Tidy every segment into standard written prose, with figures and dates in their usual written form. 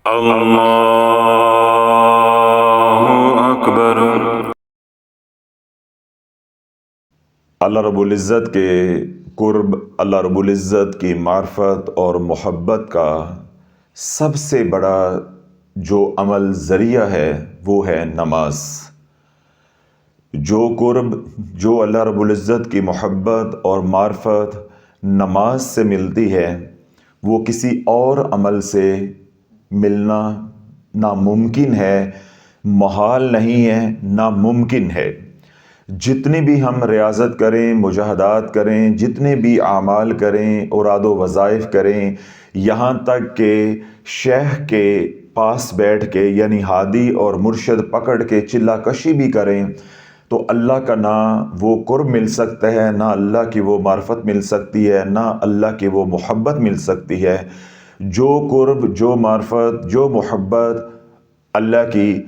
اللہ اکبر۔ اللہ رب العزت کے قرب، اللہ رب العزت کی معرفت اور محبت کا سب سے بڑا جو عمل ذریعہ ہے وہ ہے نماز۔ جو قرب، جو اللہ رب العزت کی محبت اور معرفت نماز سے ملتی ہے وہ کسی اور عمل سے ملنا ناممکن ہے، محال نہیں ہے، ناممکن ہے۔ جتنی بھی ہم ریاضت کریں، مجاہدات کریں، جتنے بھی اعمال کریں، اوراد و وظائف کریں، یہاں تک کہ شیخ کے پاس بیٹھ کے یعنی ہادی اور مرشد پکڑ کے چلہ کشی بھی کریں تو اللہ کا نہ وہ قرب مل سکتا ہے، نہ اللہ کی وہ معرفت مل سکتی ہے، نہ اللہ کی وہ محبت مل سکتی ہے۔ جو قرب، جو معرفت، جو محبت اللہ کی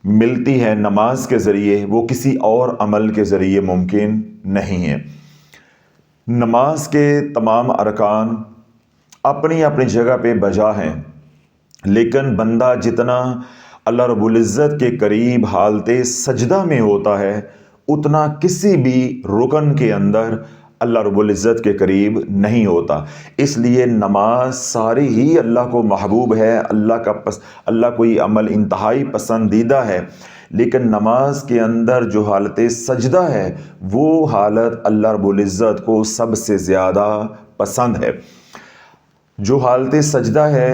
ملتی ہے نماز کے ذریعے وہ کسی اور عمل کے ذریعے ممکن نہیں ہے۔ نماز کے تمام ارکان اپنی اپنی جگہ پہ بجا ہیں، لیکن بندہ جتنا اللہ رب العزت کے قریب حالت سجدہ میں ہوتا ہے اتنا کسی بھی رکن کے اندر اللہ رب العزت کے قریب نہیں ہوتا۔ اس لیے نماز ساری ہی اللہ کو محبوب ہے، اللہ کو یہ عمل انتہائی پسندیدہ ہے، لیکن نماز کے اندر جو حالت سجدہ ہے وہ حالت اللہ رب العزت کو سب سے زیادہ پسند ہے۔ جو حالت سجدہ ہے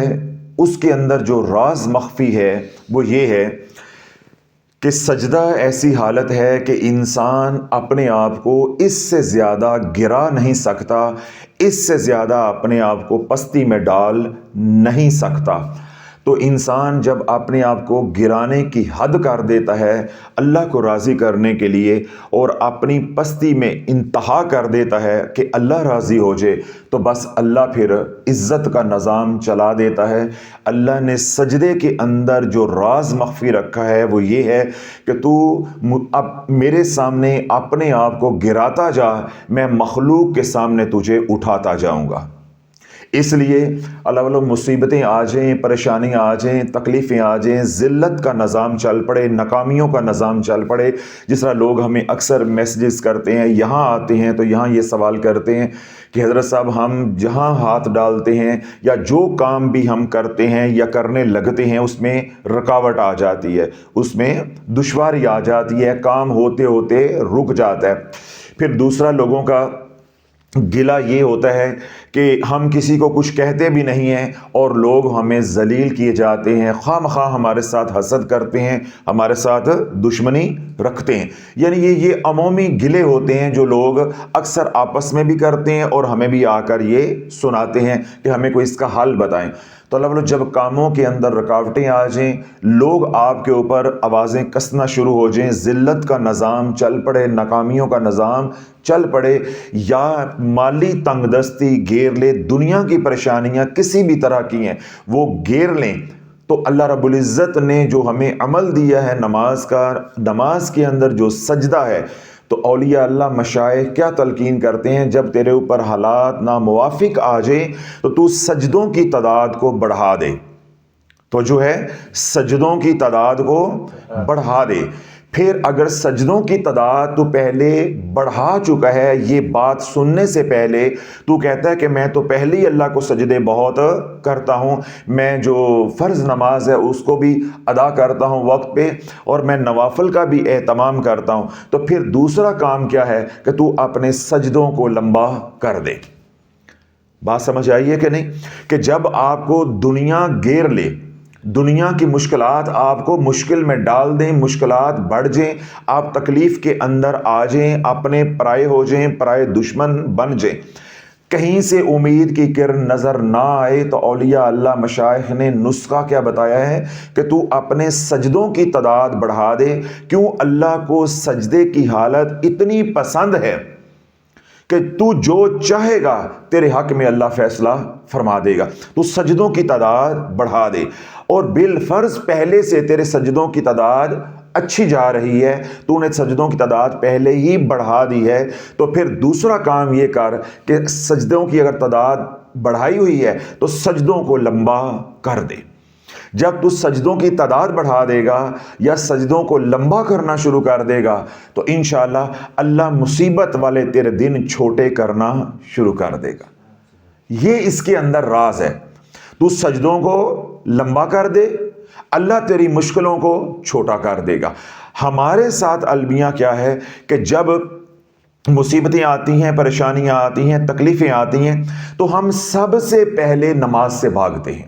اس کے اندر جو راز مخفی ہے وہ یہ ہے کہ سجدہ ایسی حالت ہے کہ انسان اپنے آپ کو اس سے زیادہ گرا نہیں سکتا، اس سے زیادہ اپنے آپ کو پستی میں ڈال نہیں سکتا۔ تو انسان جب اپنے آپ کو گرانے کی حد کر دیتا ہے اللہ کو راضی کرنے کے لیے اور اپنی پستی میں انتہا کر دیتا ہے کہ اللہ راضی ہو جائے تو بس اللہ پھر عزت کا نظام چلا دیتا ہے۔ اللہ نے سجدے کے اندر جو راز مخفی رکھا ہے وہ یہ ہے کہ تو اب میرے سامنے اپنے آپ کو گراتا جا، میں مخلوق کے سامنے تجھے اٹھاتا جاؤں گا۔ اس لیے اللہ مصیبتیں آ جائیں، پریشانیاں آ جائیں، تکلیفیں آ جائیں، ذلت کا نظام چل پڑے، ناکامیوں کا نظام چل پڑے، جس طرح لوگ ہمیں اکثر میسیجز کرتے ہیں، یہاں آتے ہیں تو یہاں یہ سوال کرتے ہیں کہ حضرت صاحب ہم جہاں ہاتھ ڈالتے ہیں یا جو کام بھی ہم کرتے ہیں یا کرنے لگتے ہیں اس میں رکاوٹ آ جاتی ہے، اس میں دشواری آ جاتی ہے، کام ہوتے ہوتے رک جاتا ہے۔ پھر دوسرا لوگوں کا گلہ یہ ہوتا ہے کہ ہم کسی کو کچھ کہتے بھی نہیں ہیں اور لوگ ہمیں ذلیل کیے جاتے ہیں، خواہ مخواہ ہمارے ساتھ حسد کرتے ہیں، ہمارے ساتھ دشمنی رکھتے ہیں۔ یعنی یہ عمومی گلے ہوتے ہیں جو لوگ اکثر آپس میں بھی کرتے ہیں اور ہمیں بھی آ کر یہ سناتے ہیں کہ ہمیں کوئی اس کا حل بتائیں۔ تو اللہ بولو جب کاموں کے اندر رکاوٹیں آ جائیں، لوگ آپ کے اوپر آوازیں کسنا شروع ہو جائیں، ذلت کا نظام چل پڑے، ناکامیوں کا نظام چل پڑے، یا مالی تنگ دستی گھیر لے، دنیا کی پریشانیاں کسی بھی طرح کی ہیں وہ گھیر لیں، تو اللہ رب العزت نے جو ہمیں عمل دیا ہے نماز کا، نماز کے اندر جو سجدہ ہے، تو اولیاء اللہ مشائخ کیا تلقین کرتے ہیں، جب تیرے اوپر حالات ناموافق آ جائیں تو تو سجدوں کی تعداد کو بڑھا دے، تو جو ہے سجدوں کی تعداد کو بڑھا دے۔ پھر اگر سجدوں کی تعداد تو پہلے بڑھا چکا ہے، یہ بات سننے سے پہلے تو کہتا ہے کہ میں تو پہلے ہی اللہ کو سجدے بہت کرتا ہوں، میں جو فرض نماز ہے اس کو بھی ادا کرتا ہوں وقت پہ اور میں نوافل کا بھی اہتمام کرتا ہوں، تو پھر دوسرا کام کیا ہے کہ تو اپنے سجدوں کو لمبا کر دے۔ بات سمجھ آئی ہے کہ نہیں؟ کہ جب آپ کو دنیا گھیر لے، دنیا کی مشکلات آپ کو مشکل میں ڈال دیں، مشکلات بڑھ جائیں، آپ تکلیف کے اندر آ جائیں، اپنے پرائے ہو جائیں، پرائے دشمن بن جائیں، کہیں سے امید کی کرن نظر نہ آئے، تو اولیاء اللہ مشائخ نے نسخہ کیا بتایا ہے کہ تو اپنے سجدوں کی تعداد بڑھا دے۔ کیوں؟ اللہ کو سجدے کی حالت اتنی پسند ہے کہ تو جو چاہے گا تیرے حق میں اللہ فیصلہ فرما دے گا، تو سجدوں کی تعداد بڑھا دے، اور بالفرض پہلے سے تیرے سجدوں کی تعداد اچھی جا رہی ہے، تو نے سجدوں کی تعداد پہلے ہی بڑھا دی ہے، تو پھر دوسرا کام یہ کر کہ سجدوں کی اگر تعداد بڑھائی ہوئی ہے تو سجدوں کو لمبا کر دے۔ جب تو سجدوں کی تعداد بڑھا دے گا یا سجدوں کو لمبا کرنا شروع کر دے گا تو انشاءاللہ اللہ مصیبت والے تیرے دن چھوٹے کرنا شروع کر دے گا۔ یہ اس کے اندر راز ہے۔ تو سجدوں کو لمبا کر دے، اللہ تیری مشکلوں کو چھوٹا کر دے گا۔ ہمارے ساتھ المیہ کیا ہے کہ جب مصیبتیں آتی ہیں، پریشانیاں آتی ہیں، تکلیفیں آتی ہیں تو ہم سب سے پہلے نماز سے بھاگتے ہیں،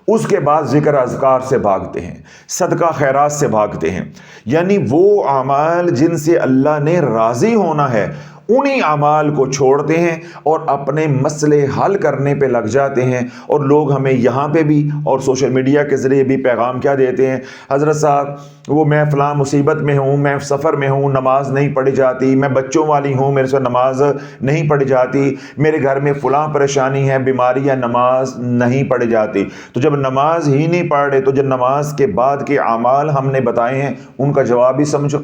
اس کے بعد ذکر اذکار سے بھاگتے ہیں، صدقہ خیرات سے بھاگتے ہیں، یعنی وہ اعمال جن سے اللہ نے راضی ہونا ہے انہی اعمال کو چھوڑتے ہیں اور اپنے مسئلے حل کرنے پہ لگ جاتے ہیں۔ اور لوگ ہمیں یہاں پہ بھی اور سوشل میڈیا کے ذریعے بھی پیغام کیا دیتے ہیں، حضرت صاحب وہ میں فلاں مصیبت میں ہوں، میں سفر میں ہوں، نماز نہیں پڑھی جاتی، میں بچوں والی ہوں، میرے سے نماز نہیں پڑھی جاتی، میرے گھر میں فلاں پریشانی ہے، بیماری ہے، نماز نہیں پڑھی جاتی۔ تو جب نماز ہی نہیں پڑھ رہے تو جب نماز کے بعد کے اعمال ہم نے بتائے ہیں ان کا جواب بھی سمجھو۔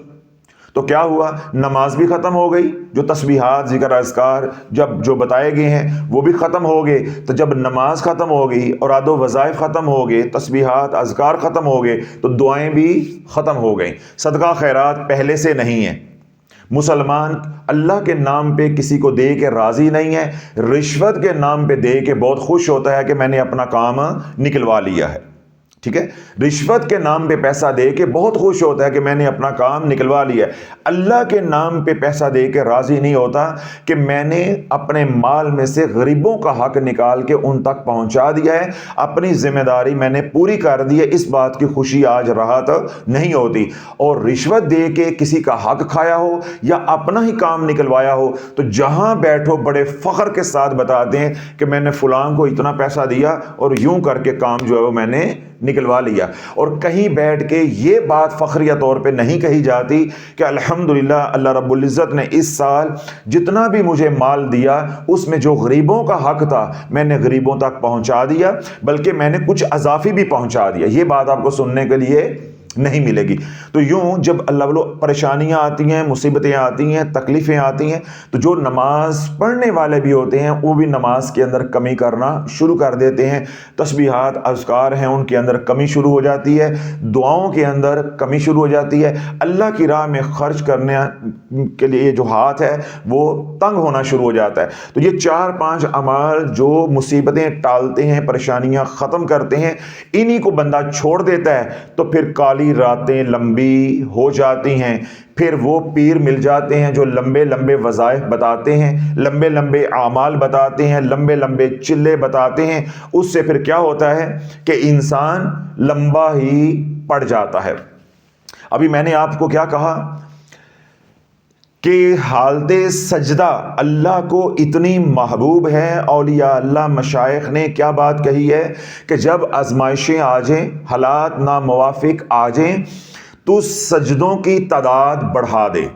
تو کیا ہوا، نماز بھی ختم ہو گئی، جو تسبیحات ذکر اذکار جو بتائے گئے ہیں وہ بھی ختم ہو گئے۔ تو جب نماز ختم ہو گئی اور عاد و وظائف ختم ہو گئے، تسبیحات اذکار ختم ہو گئے تو دعائیں بھی ختم ہو گئیں، صدقہ خیرات پہلے سے نہیں ہیں۔ مسلمان اللہ کے نام پہ کسی کو دے کے راضی نہیں ہے، رشوت کے نام پہ دے کے بہت خوش ہوتا ہے کہ میں نے اپنا کام نکلوا لیا ہے، ٹھیک ہے، رشوت کے نام پہ پیسہ دے کے بہت خوش ہوتا ہے کہ میں نے اپنا کام نکلوا لیا ہے۔ اللہ کے نام پہ پیسہ دے کے راضی نہیں ہوتا کہ میں نے اپنے مال میں سے غریبوں کا حق نکال کے ان تک پہنچا دیا ہے، اپنی ذمہ داری میں نے پوری کر دی ہے، اس بات کی خوشی آج راحت نہیں ہوتی۔ اور رشوت دے کے کسی کا حق کھایا ہو یا اپنا ہی کام نکلوایا ہو تو جہاں بیٹھو بڑے فخر کے ساتھ بتاتے ہیں کہ میں نے فلاں کو اتنا پیسہ دیا اور یوں کر کے کام جو ہے وہ میں نے نکلوا لیا۔ اور کہیں بیٹھ کے یہ بات فخریہ طور پہ نہیں کہی جاتی کہ الحمدللہ اللہ رب العزت نے اس سال جتنا بھی مجھے مال دیا اس میں جو غریبوں کا حق تھا میں نے غریبوں تک پہنچا دیا، بلکہ میں نے کچھ اضافی بھی پہنچا دیا۔ یہ بات آپ کو سننے کے لیے نہیں ملے گی۔ تو یوں جب اللہ والو پریشانیاں آتی ہیں، مصیبتیں آتی ہیں، تکلیفیں آتی ہیں تو جو نماز پڑھنے والے بھی ہوتے ہیں وہ بھی نماز کے اندر کمی کرنا شروع کر دیتے ہیں، تسبیحات اذکار ہیں ان کے اندر کمی شروع ہو جاتی ہے، دعاؤں کے اندر کمی شروع ہو جاتی ہے، اللہ کی راہ میں خرچ کرنے کے لیے جو ہاتھ ہے وہ تنگ ہونا شروع ہو جاتا ہے۔ تو یہ 4-5 اعمال جو مصیبتیں ٹالتے ہیں، پریشانیاں ختم کرتے ہیں، انہی کو بندہ چھوڑ دیتا ہے تو پھر کالی راتیں لمبی ہو جاتی ہیں۔ پھر وہ پیر مل جاتے ہیں جو لمبے لمبے وظائف بتاتے ہیں، لمبے لمبے اعمال بتاتے ہیں، لمبے لمبے چلے بتاتے ہیں، اس سے پھر کیا ہوتا ہے کہ انسان لمبا ہی پڑ جاتا ہے۔ ابھی میں نے آپ کو کیا کہا کہ حالت سجدہ اللہ کو اتنی محبوب ہے، اولیاء اللہ مشائخ نے کیا بات کہی ہے کہ جب آزمائشیں آ جائیں، حالات ناموافق آ جائیں تو سجدوں کی تعداد بڑھا دے،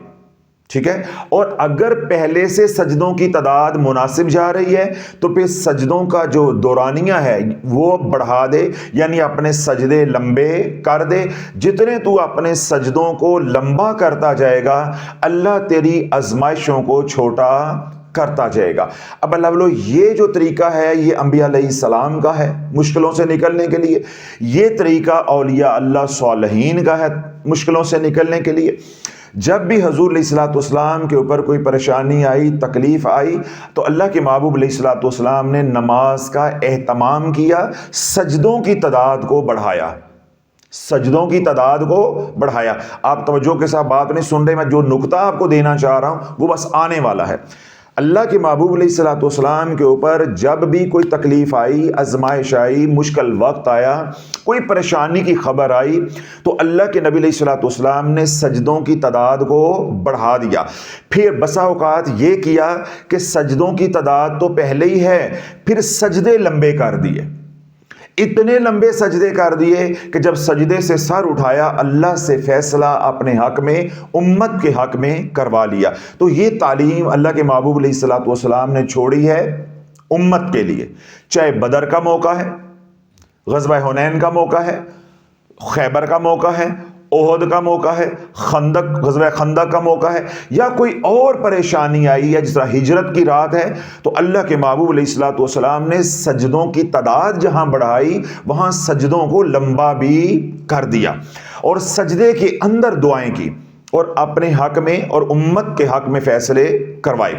ٹھیک ہے، اور اگر پہلے سے سجدوں کی تعداد مناسب جا رہی ہے تو پھر سجدوں کا جو دورانیہ ہے وہ بڑھا دے، یعنی اپنے سجدے لمبے کر دے۔ جتنے تو اپنے سجدوں کو لمبا کرتا جائے گا اللہ تیری آزمائشوں کو چھوٹا کرتا جائے گا۔ اب اللہ بولو یہ جو طریقہ ہے یہ انبیاء علیہ السلام کا ہے مشکلوں سے نکلنے کے لیے، یہ طریقہ اولیاء اللہ صالحین کا ہے مشکلوں سے نکلنے کے لیے۔ جب بھی حضور علیہ الصلوۃ والسلام کے اوپر کوئی پریشانی آئی، تکلیف آئی تو اللہ کے محبوب علیہ الصلوۃ والسلام نے نماز کا اہتمام کیا، سجدوں کی تعداد کو بڑھایا، سجدوں کی تعداد کو بڑھایا۔ آپ توجہ کے ساتھ بات نہیں سن رہے، میں جو نقطہ آپ کو دینا چاہ رہا ہوں وہ بس آنے والا ہے۔ اللہ کے محبوب علیہ الصلوۃ والسلام کے اوپر جب بھی کوئی تکلیف آئی، آزمائش آئی، مشکل وقت آیا، کوئی پریشانی کی خبر آئی تو اللہ کے نبی علیہ الصلوۃ والسلام نے سجدوں کی تعداد کو بڑھا دیا۔ پھر بسا اوقات یہ کیا کہ سجدوں کی تعداد تو پہلے ہی ہے، پھر سجدے لمبے کر دیے، اتنے لمبے سجدے کر دیے کہ جب سجدے سے سر اٹھایا اللہ سے فیصلہ اپنے حق میں، امت کے حق میں کروا لیا۔ تو یہ تعلیم اللہ کے محبوب علیہ الصلوۃ والسلام نے چھوڑی ہے امت کے لیے، چاہے بدر کا موقع ہے، غزوہ حنین کا موقع ہے، خیبر کا موقع ہے، احد کا موقع ہے، غزوہ خندق کا موقع ہے، یا کوئی اور پریشانی آئی ہے، جس طرح ہجرت کی رات ہے، تو اللہ کے محبوب علیہ الصلوۃ والسلام نے سجدوں کی تعداد جہاں بڑھائی وہاں سجدوں کو لمبا بھی کر دیا، اور سجدے کے اندر دعائیں کی، اور اپنے حق میں اور امت کے حق میں فیصلے کروائے۔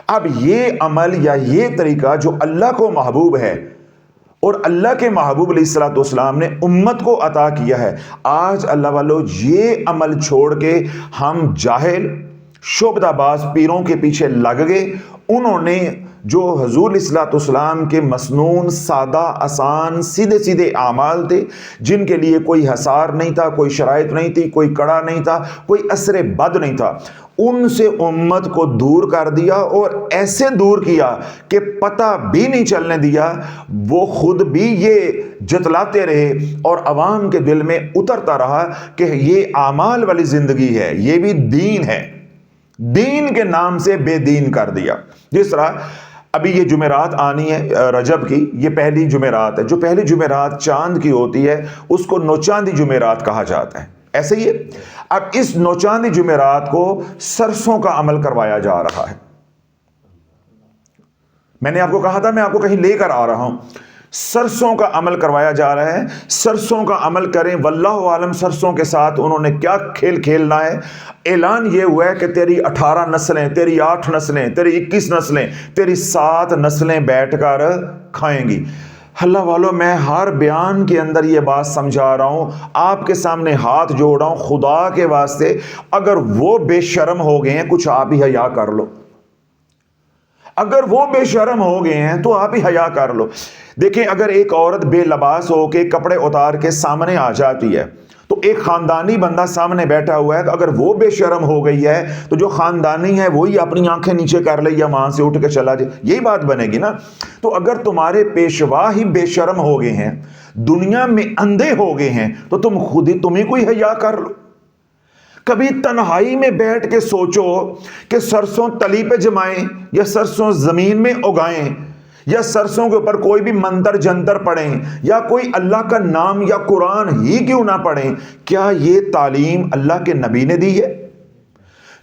اب یہ عمل یا یہ طریقہ جو اللہ کو محبوب ہے اور اللہ کے محبوب علیہ الصلوۃ والسلام نے امت کو عطا کیا ہے، آج اللہ والو یہ عمل چھوڑ کے ہم جاہل شعبدہ باز پیروں کے پیچھے لگ گئے۔ انہوں نے جو حضور علیہ الصلوۃ والسلام کے مسنون سادہ آسان سیدھے سیدھے اعمال تھے، جن کے لیے کوئی حصار نہیں تھا، کوئی شرائط نہیں تھی، کوئی کڑا نہیں تھا، کوئی اثر بد نہیں تھا، ان سے امت کو دور کر دیا، اور ایسے دور کیا کہ پتہ بھی نہیں چلنے دیا۔ وہ خود بھی یہ جتلاتے رہے اور عوام کے دل میں اترتا رہا کہ یہ اعمال والی زندگی ہے، یہ بھی دین ہے، دین کے نام سے بے دین کر دیا۔ جس طرح ابھی یہ جمعرات آنی ہے رجب کی، یہ پہلی جمعرات ہے، جو پہلی جمعرات چاند کی ہوتی ہے اس کو نوچاندی جمعرات کہا جاتا ہے، ایسے ہی ہے۔ اب اس نوچاندی جمعرات کو سرسوں کا عمل کروایا جا رہا ہے۔ میں نے آپ کو کہا تھا میں آپ کو کہیں لے کر آ رہا ہوں، سرسوں کا عمل کروایا جا رہا ہے۔ سرسوں کا عمل کریں، واللہ عالم سرسوں کے ساتھ انہوں نے کیا کھیل کھیلنا ہے۔ اعلان یہ ہوا ہے کہ تیری 18 نسلیں، تیری 8 نسلیں، تیری 21 نسلیں، تیری 7 نسلیں بیٹھ کر کھائیں گی۔ اللہ والو میں ہر بیان کے اندر یہ بات سمجھا رہا ہوں، آپ کے سامنے ہاتھ جوڑ رہا ہوں، خدا کے واسطے اگر وہ بے شرم ہو گئے ہیں کچھ آپ ہی حیا کر لو، اگر وہ بے شرم ہو گئے ہیں تو آپ ہی حیا کر لو۔ دیکھیں اگر ایک عورت بے لباس ہو کے کپڑے اتار کے سامنے آ جاتی ہے تو ایک خاندانی بندہ سامنے بیٹھا ہوا ہے، اگر وہ بے شرم ہو گئی ہے تو جو خاندانی ہے وہی اپنی آنکھیں نیچے کر لے یا وہاں سے اٹھ کے چلا جائے، یہی بات بنے گی نا۔ تو اگر تمہارے پیشوا ہی بے شرم ہو گئے ہیں، دنیا میں اندھے ہو گئے ہیں، تو تم ہی کوئی حیا کر لو۔ کبھی تنہائی میں بیٹھ کے سوچو کہ سرسوں تلی پہ جمائیں یا سرسوں زمین میں اگائیں یا سرسوں کے اوپر کوئی بھی منتر جنتر پڑھیں یا کوئی اللہ کا نام یا قرآن ہی کیوں نہ پڑھیں۔ کیا یہ تعلیم اللہ کے نبی نے دی ہے؟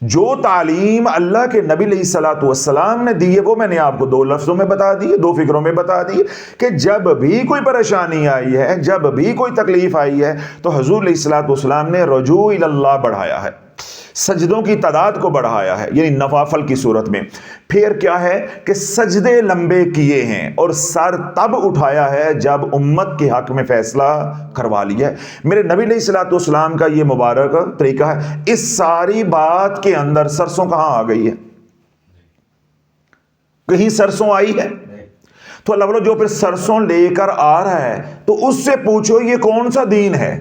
جو تعلیم اللہ کے نبی علیہ الصلوۃ والسلام نے دی ہے وہ میں نے آپ کو 2 لفظوں میں بتا دی ہے، 2 فکروں میں بتا دی ہے کہ جب بھی کوئی پریشانی آئی ہے، جب بھی کوئی تکلیف آئی ہے تو حضور علیہ الصلوۃ والسلام نے رجوع الی اللہ بڑھایا ہے، سجدوں کی تعداد کو بڑھایا ہے، یعنی نوافل کی صورت میں۔ پھر کیا ہے کہ سجدے لمبے کیے ہیں اور سر تب اٹھایا ہے جب امت کے حق میں فیصلہ کروا لیا ہے۔ میرے نبی علیہ الصلوۃ والسلام کا یہ مبارک طریقہ ہے۔ اس ساری بات کے اندر سرسوں کہاں آ گئی ہے؟ کہیں سرسوں آئی ہے؟ تو اللہ جو پھر سرسوں لے کر آ رہا ہے تو اس سے پوچھو یہ کون سا دین ہے؟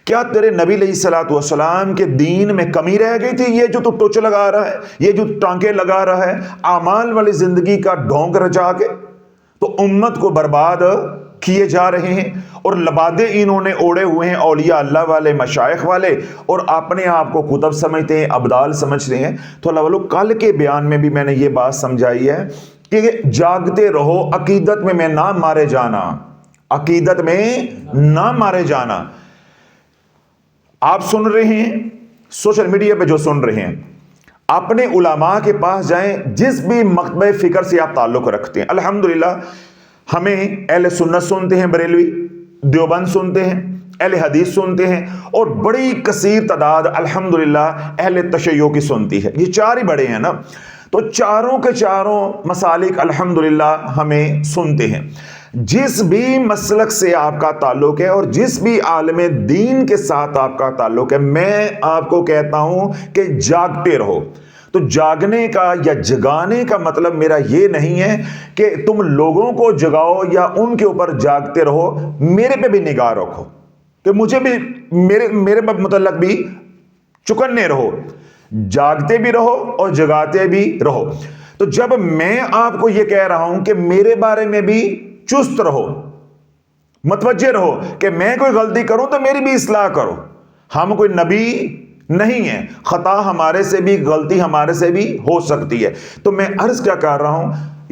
کیا تیرے نبی علیہ الصلوۃ والسلام کے دین میں کمی رہ گئی تھی؟ یہ جو تو ٹوچ لگا رہا ہے، یہ جو ٹانکے لگا رہا ہے اعمال والی زندگی کا ڈھونگ رچا کے، تو امت کو برباد کیے جا رہے ہیں، اور لبادے انہوں نے اوڑے ہوئے ہیں اولیاء اللہ والے، مشائخ والے، اور اپنے آپ کو کتب سمجھتے ہیں، ابدال سمجھتے ہیں۔ تو اللہ والو کل کے بیان میں بھی میں نے یہ بات سمجھائی ہے کہ جاگتے رہو، عقیدت میں نہ مارے جانا، عقیدت میں نہ مارے جانا۔ آپ سن رہے ہیں سوشل میڈیا پہ، جو سن رہے ہیں اپنے علماء کے پاس جائیں، جس بھی مکتبہ فکر سے آپ تعلق رکھتے ہیں۔ الحمدللہ ہمیں اہل سنت سنتے ہیں، بریلوی دیوبند سنتے ہیں، اہل حدیث سنتے ہیں، اور بڑی کثیر تعداد الحمدللہ اہل تشیع کی سنتی ہے۔ یہ 4 ہی بڑے ہیں نا، تو چاروں کے چاروں مسالک الحمدللہ ہمیں سنتے ہیں۔ جس بھی مسلک سے آپ کا تعلق ہے اور جس بھی عالم دین کے ساتھ آپ کا تعلق ہے، میں آپ کو کہتا ہوں کہ جاگتے رہو۔ تو جاگنے کا یا جگانے کا مطلب میرا یہ نہیں ہے کہ تم لوگوں کو جگاؤ یا ان کے اوپر جاگتے رہو، میرے پہ بھی نگاہ رکھو کہ مجھے بھی میرے متعلق بھی چکنے رہو، جاگتے بھی رہو اور جگاتے بھی رہو۔ تو جب میں آپ کو یہ کہہ رہا ہوں کہ میرے بارے میں بھی چست رہو، متوجہ رہو کہ میں کوئی غلطی کروں تو میری بھی اصلاح کرو، ہم کوئی نبی نہیں ہے، خطا ہمارے سے بھی، غلطی ہمارے سے بھی ہو سکتی ہے۔ تو میں عرض کیا کر رہا ہوں،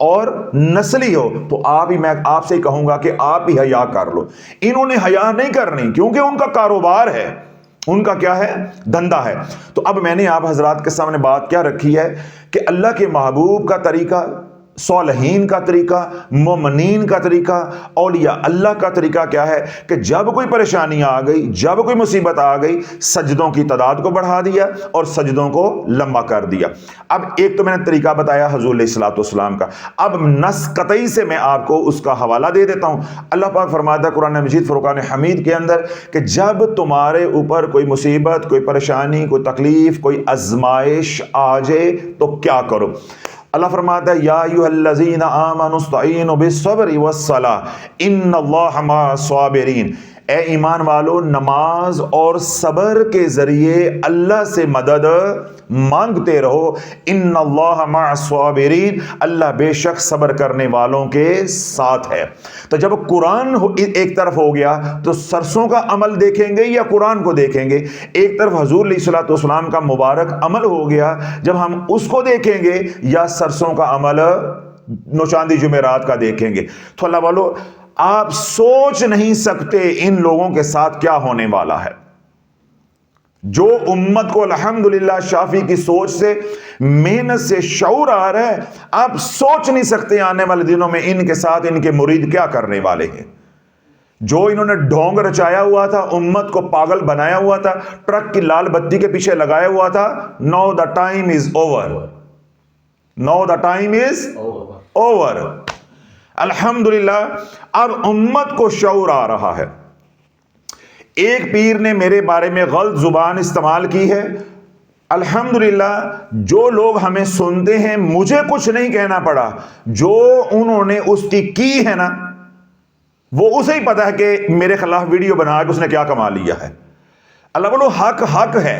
اور نسلی ہو تو میں آپ سے کہوں گا کہ آپ بھی حیا کر لو. انہوں نے حیا نہیں کرنی کیونکہ ان کا کاروبار ہے, ان کا کیا ہے, دھندا ہے. تو اب میں نے آپ حضرات کے سامنے بات کیا رکھی ہے کہ اللہ کے محبوب کا طریقہ, صالحین کا طریقہ, مومنین کا طریقہ, اولیاء اللہ کا طریقہ کیا ہے کہ جب کوئی پریشانی آ گئی, جب کوئی مصیبت آ گئی, سجدوں کی تعداد کو بڑھا دیا اور سجدوں کو لمبا کر دیا. اب ایک تو میں نے طریقہ بتایا حضور علیہ الصلوۃ والسلام کا, اب نص قطعی سے میں آپ کو اس کا حوالہ دے دیتا ہوں. اللہ پاک فرماتا ہے قرآن مجید فرقان حمید کے اندر کہ جب تمہارے اوپر کوئی مصیبت, کوئی پریشانی, کوئی تکلیف, کوئی آزمائش آ جائے تو کیا کرو. اللہ فرماتا ہے یا ایھا الذین آمنوا استعینوا بالصبر والصلاۃ ان اللہ مع الصابرین. اے ایمان والو, نماز اور صبر کے ذریعے اللہ سے مدد مانگتے رہو. ان اللہ مع الصابرین, اللہ بے شک صبر کرنے والوں کے ساتھ ہے. تو جب قرآن ایک طرف ہو گیا تو سرسوں کا عمل دیکھیں گے یا قرآن کو دیکھیں گے. ایک طرف حضور علیہ الصلوۃ والسلام کا مبارک عمل ہو گیا, جب ہم اس کو دیکھیں گے یا سرسوں کا عمل نوچاندی جمعرات کا دیکھیں گے. تو اللہ والو, آپ سوچ نہیں سکتے ان لوگوں کے ساتھ کیا ہونے والا ہے. جو امت کو الحمدللہ شافی کی سوچ سے, محنت سے شعور آ رہا ہے, آپ سوچ نہیں سکتے آنے والے دنوں میں ان کے ساتھ ان کے مرید کیا کرنے والے ہیں. جو انہوں نے ڈھونگ رچایا ہوا تھا, امت کو پاگل بنایا ہوا تھا, ٹرک کی لال بتی کے پیچھے لگایا ہوا تھا, now the time is over. now the time is over. الحمدللہ اب امت کو شعور آ رہا ہے. ایک پیر نے میرے بارے میں غلط زبان استعمال کی ہے. الحمدللہ جو لوگ ہمیں سنتے ہیں, مجھے کچھ نہیں کہنا پڑا, جو انہوں نے اس کی ہے نا, وہ اسے ہی پتا ہے کہ میرے خلاف ویڈیو بنا کے اس نے کیا کما لیا ہے. اللہ بولو, حق ہے,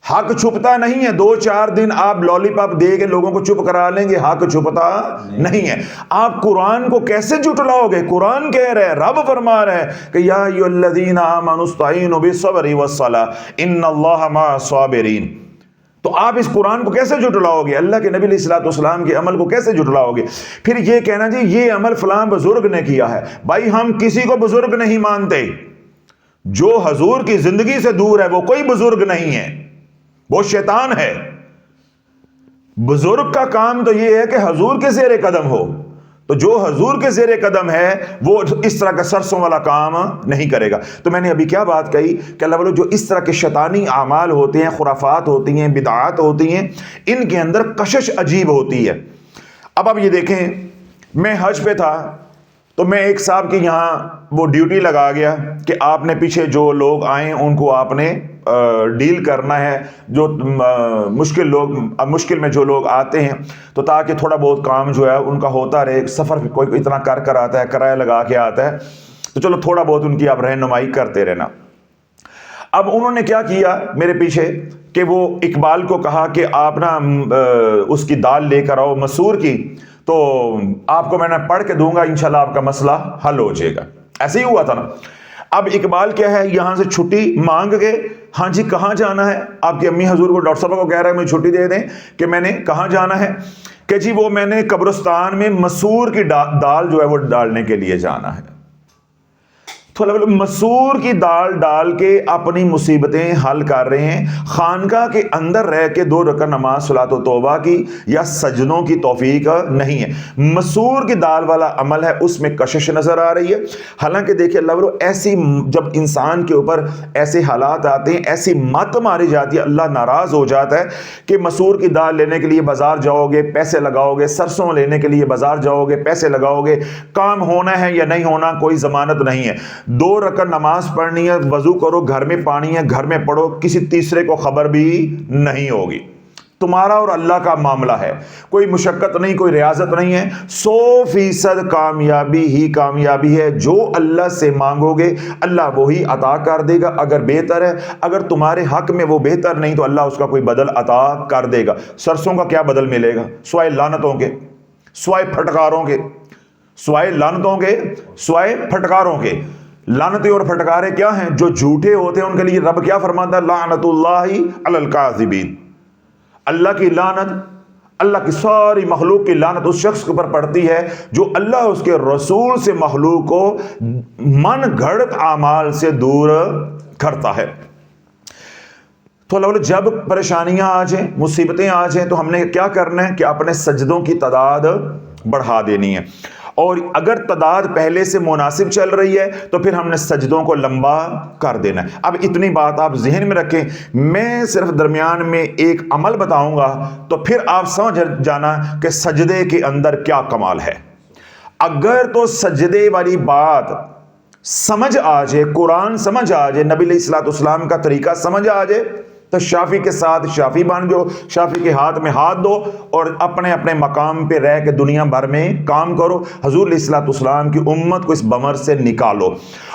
حق چھپتا نہیں ہے. 2-4 دن آپ لالی پاپ دے کے لوگوں کو چپ کرا لیں گے, حق چھپتا نہیں ہے. آپ قرآن کو کیسے جھٹلاؤ گے؟ قرآن کہہ رہے, رب فرما رہے ہیں کہ یا ایھا الذین آمنوا استعینوا بالصبر والصلاۃ ان اللہ مع الصابرین. تو آپ اس قرآن کو کیسے جھٹلاؤ گے؟ اللہ کے نبی علیہ الصلوۃ والسلام کے عمل کو کیسے جھٹلاؤ گے؟ پھر یہ کہنا جی یہ عمل فلاں بزرگ نے کیا ہے. بھائی ہم کسی کو بزرگ نہیں مانتے. جو حضور کی زندگی سے دور ہے وہ کوئی بزرگ نہیں ہے, وہ شیطان ہے. بزرگ کا کام تو یہ ہے کہ حضور کے زیر قدم ہو. تو جو حضور کے زیر قدم ہے وہ اس طرح کا سرسوں والا کام نہیں کرے گا. تو میں نے ابھی کیا بات کہی کہ اللہ والو, جو اس طرح کے شیطانی اعمال ہوتے ہیں, خرافات ہوتی ہیں, بدعات ہوتی ہیں, ان کے اندر کشش عجیب ہوتی ہے. اب یہ دیکھیں, میں حج پہ تھا تو میں ایک صاحب کی یہاں وہ ڈیوٹی لگا گیا کہ آپ نے پیچھے جو لوگ آئیں ان کو آپ نے ڈیل کرنا ہے. جو مشکل میں جو لوگ آتے ہیں تو تاکہ تھوڑا بہت کام جو ہے ان کا ہوتا رہے. سفر پہ کوئی اتنا کر آتا ہے, کرایہ لگا کے آتا ہے, تو چلو تھوڑا بہت ان کی آپ رہنمائی کرتے رہنا. اب انہوں نے کیا کیا میرے پیچھے کہ وہ اقبال کو کہا کہ آپ نا اس کی دال لے کر آؤ مسور کی, تو آپ کو میں نے پڑھ کے دوں گا, انشاءاللہ آپ کا مسئلہ حل ہو جائے گا. ایسے ہی ہوا تھا نا. اب اقبال کیا ہے, یہاں سے چھٹی مانگ گئے. ہاں جی کہاں جانا ہے؟ آپ کی امی حضور کو ڈاکٹر صاحب کو کہہ رہا ہے مجھے چھٹی دے دیں. کہ میں نے کہاں جانا ہے؟ کہ جی وہ میں نے قبرستان میں مسور کی دال جو ہے وہ ڈالنے کے لیے جانا ہے. تو مسور کی دال ڈال کے اپنی مصیبتیں حل کر رہے ہیں. خانقاہ کے اندر رہ کے 2 رکعت نماز صلاۃ و توبہ کی یا سجدوں کی توفیق نہیں ہے. مسور کی دال والا عمل ہے, اس میں کشش نظر آ رہی ہے. حالانکہ دیکھیں اللہ برو, ایسی جب انسان کے اوپر ایسے حالات آتے ہیں, ایسی مت ماری جاتی ہے, اللہ ناراض ہو جاتا ہے کہ مسور کی دال لینے کے لیے بازار جاؤ گے, پیسے لگاؤ گے, سرسوں لینے کے لیے بازار جاؤ گے, پیسے لگاؤ گے, کام ہونا ہے یا نہیں ہونا کوئی ضمانت نہیں ہے. 2 رکعت نماز پڑھنی ہے, وضو کرو, گھر میں پانی ہے, گھر میں پڑھو, کسی تیسرے کو خبر بھی نہیں ہوگی. تمہارا اور اللہ کا معاملہ ہے, کوئی مشقت نہیں, کوئی ریاضت نہیں ہے. 100% کامیابی ہی کامیابی ہے. جو اللہ سے مانگو گے اللہ وہی عطا کر دے گا اگر بہتر ہے. اگر تمہارے حق میں وہ بہتر نہیں تو اللہ اس کا کوئی بدل عطا کر دے گا. سرسوں کا کیا بدل ملے گا سوائے لعنتوں کے, سوائے پھٹکاروں کے, سوائے لعنتوں کے, سوائے پھٹکاروں کے. لعنتیں اور پھٹکارے کیا ہیں؟ جو جھوٹے ہوتے ہیں ان کے لیے رب کیا فرماتا ہے؟ لعنت اللہ علی الکاذبین. اللہ کی لعنت اللہ کی ساری مخلوق کی لعنت اس شخص کے اوپر پڑتی ہے جو اللہ اس کے رسول سے مخلوق کو من گھڑت اعمال سے دور کرتا ہے۔ تو اللہ جب پریشانیاں آ جائیں، مصیبتیں آ جائیں، تو ہم نے کیا کرنا ہے کہ اپنے سجدوں کی تعداد بڑھا دینی ہے، اور اگر تعداد پہلے سے مناسب چل رہی ہے تو پھر ہم نے سجدوں کو لمبا کر دینا ہے۔ اب اتنی بات آپ ذہن میں رکھیں، میں صرف درمیان میں ایک عمل بتاؤں گا تو پھر آپ سمجھ جانا کہ سجدے کے اندر کیا کمال ہے۔ اگر تو سجدے والی بات سمجھ آ جائے، قرآن سمجھ آ جائے، نبی علیہ الصلوۃ والسلام کا طریقہ سمجھ آ جائے، تو شافی کے ساتھ شافی بن جاؤ، شافی کے ہاتھ میں ہاتھ دو اور اپنے اپنے مقام پہ رہ کے دنیا بھر میں کام کرو، حضور علیہ الصلوۃ والسلام کی امت کو اس بمر سے نکالو۔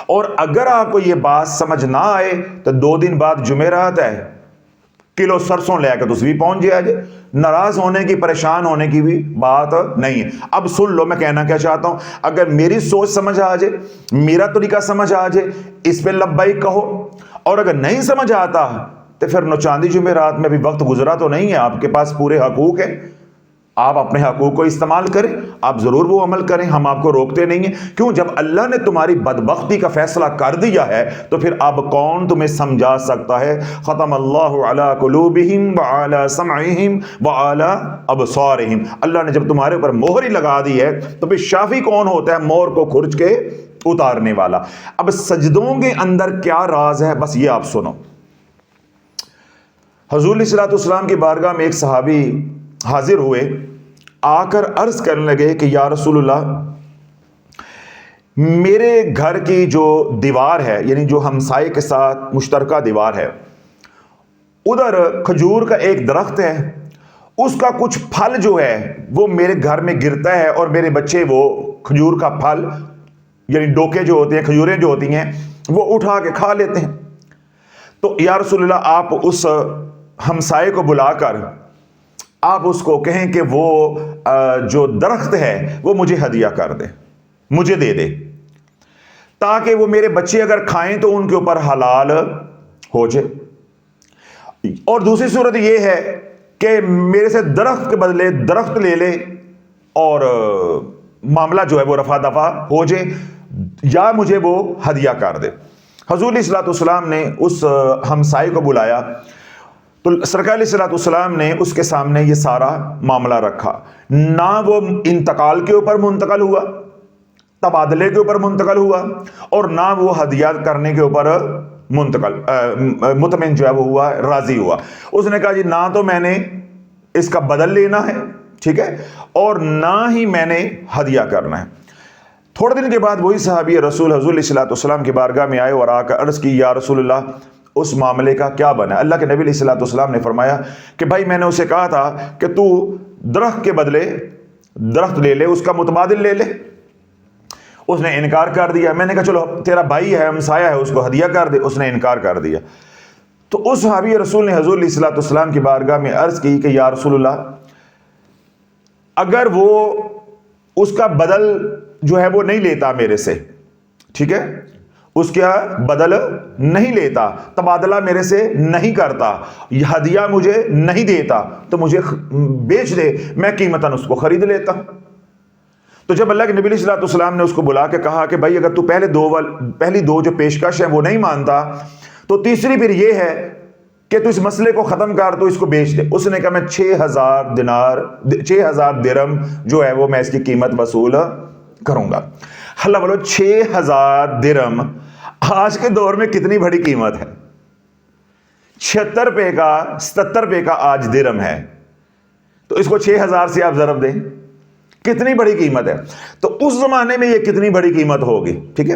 اور اگر آپ کو یہ بات سمجھ نہ آئے تو 2 دن بعد جمعرات ہے، کلو سرسوں لے کے تسی بھی پہنچ جائے، ناراض ہونے کی، پریشان ہونے کی بھی بات نہیں ہے۔ اب سن لو میں کہنا کیا چاہتا ہوں، اگر میری سوچ سمجھ آ جائے، میرا طریقہ سمجھ آ جائے، اس پہ لبیک کہو، اور اگر نہیں سمجھ آتا تو پھر نوچاندی جمعرات میں بھی وقت گزرا تو نہیں ہے، آپ کے پاس پورے حقوق ہیں، آپ اپنے حقوق کو استعمال کریں، آپ ضرور وہ عمل کریں، ہم آپ کو روکتے نہیں ہیں۔ کیوں؟ جب اللہ نے تمہاری بدبختی کا فیصلہ کر دیا ہے تو پھر اب کون تمہیں سمجھا سکتا ہے؟ ختم اللہ علی قلوبہم وعلی سمعہم وعلی ابصارہم، اللہ نے جب تمہارے اوپر مہر ہی لگا دی ہے تو پھر شافی کون ہوتا ہے؟ مہر کو کھرچ کے اتارنے والا۔ اب سجدوں کے اندر کیا راز ہے، بس یہ آپ سنو۔ حضور علیہ الصلوۃ والسلام کی بارگاہ میں ایک صحابی حاضر ہوئے، آ کر عرض کرنے لگے کہ یا رسول اللہ، میرے گھر کی جو دیوار ہے، یعنی جو ہمسائے کے ساتھ مشترکہ دیوار ہے، ادھر کھجور کا ایک درخت ہے، اس کا کچھ پھل جو ہے وہ میرے گھر میں گرتا ہے اور میرے بچے وہ کھجور کا پھل، یعنی ڈوکے جو ہوتے ہیں، کھجوریں جو ہوتی ہیں، وہ اٹھا کے کھا لیتے ہیں۔ تو یا رسول اللہ، آپ اس ہمسائے کو بلا کر آپ اس کو کہیں کہ وہ جو درخت ہے وہ مجھے ہدیہ کر دے، مجھے دے دے، تاکہ وہ میرے بچے اگر کھائیں تو ان کے اوپر حلال ہو جائے۔ اور دوسری صورت یہ ہے کہ میرے سے درخت کے بدلے درخت لے لے اور معاملہ جو ہے وہ رفع دفع ہو جائے، یا مجھے وہ ہدیہ کر دے۔ حضور علیہ الصلوۃ والسلام نے اس ہمسائے کو بلایا تو سرکار علیہ الصلوۃ والسلام نے اس کے سامنے یہ سارا معاملہ رکھا۔ نہ وہ انتقال کے اوپر منتقل ہوا، تبادلے کے اوپر منتقل ہوا، اور نہ وہ ہدیہ کرنے کے اوپر مطمئن جو ہے وہ ہوا، راضی ہوا۔ اس نے کہا جی نہ تو میں نے اس کا بدل لینا ہے، ٹھیک ہے، اور نہ ہی میں نے ہدیہ کرنا ہے۔ تھوڑے دن کے بعد وہی صحابی رسول حضور علیہ الصلوۃ والسلام کی بارگاہ میں آئے اور آ کر عرض کی یا رسول اللہ، اس معاملے کا کیا بنا؟ اللہ کے نبی علیہ الصلوۃ والسلام نے فرمایا کہ بھائی میں نے اسے کہا تھا کہ تو درخت کے بدلے درخت لے لے، اس کا متبادل لے لے، اس نے انکار کر دیا۔ میں نے کہا چلو تیرا بھائی ہے، ہمسایہ ہے، اس کو ہدیہ کر دے، اس نے انکار کر دیا۔ تو اس صحابی رسول نے حضور علیہ الصلوۃ والسلام کی بارگاہ میں عرض کی کہ یا رسول اللہ، اگر وہ اس کا بدل جو ہے وہ نہیں لیتا میرے سے، ٹھیک ہے، اس کا بدل نہیں لیتا، تبادلہ میرے سے نہیں کرتا، یہ ہدیہ مجھے نہیں دیتا، تو مجھے بیچ دے، میں قیمتاً اس کو خرید لیتا۔ تو جب اللہ کے نبی علیہ الصلوۃ والسلام نے اس کو بلا کے کہا کہ بھائی اگر تو پہلی دو جو پیشکش ہیں وہ نہیں مانتا تو تیسری پھر یہ ہے کہ تو اس مسئلے کو ختم کر، تو اس کو بیچ دے۔ اس نے کہا میں 6000 درہم جو ہے وہ میں اس کی قیمت وصول کروں گا۔ اللہ بولو 6000 درہم آج کے دور میں کتنی بڑی قیمت ہے، 76 روپے کا 77 روپے کا آج درہم ہے، تو اس کو 6000 سے آپ ضرب دیں، کتنی بڑی قیمت ہے۔ تو اس زمانے میں یہ کتنی بڑی قیمت ہوگی، ٹھیک ہے۔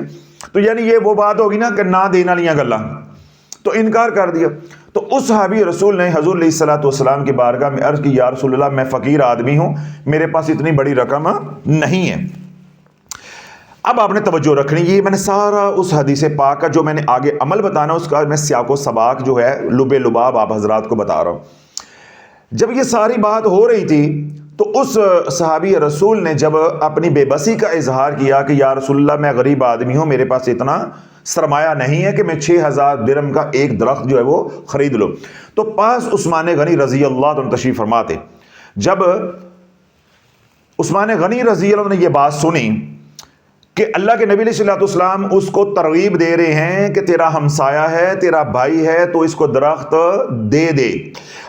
تو یعنی یہ وہ بات ہوگی نا کہ نہ دینا لیا گلا، تو انکار کر دیا۔ تو اس صحابی رسول نے حضور علیہ الصلوۃ والسلام کی بارگاہ میں عرض کی یا رسول اللہ، میں فقیر آدمی ہوں، میرے پاس اتنی بڑی رقم نہیں ہے۔ اب آپ نے توجہ رکھنی، یہ میں نے سارا اس حدیث پاک کا جو میں نے آگے عمل بتانا اس کا میں سیاق و سباق جو ہے لب لباب آپ حضرات کو بتا رہا ہوں۔ جب یہ ساری بات ہو رہی تھی تو اس صحابی رسول نے جب اپنی بے بسی کا اظہار کیا کہ یا رسول اللہ میں غریب آدمی ہوں، میرے پاس اتنا سرمایہ نہیں ہے کہ میں 6000 درہم کا ایک درخت جو ہے وہ خرید لوں، تو پاس عثمان غنی رضی اللہ عنہ تشریف فرما تھے۔ جب عثمان غنی رضی اللہ عنہ نے یہ بات سنی کہ اللہ کے نبی علیہ السلام اس کو ترغیب دے رہے ہیں کہ تیرا ہمسایہ ہے، تیرا بھائی ہے، تو اس کو درخت دے دے،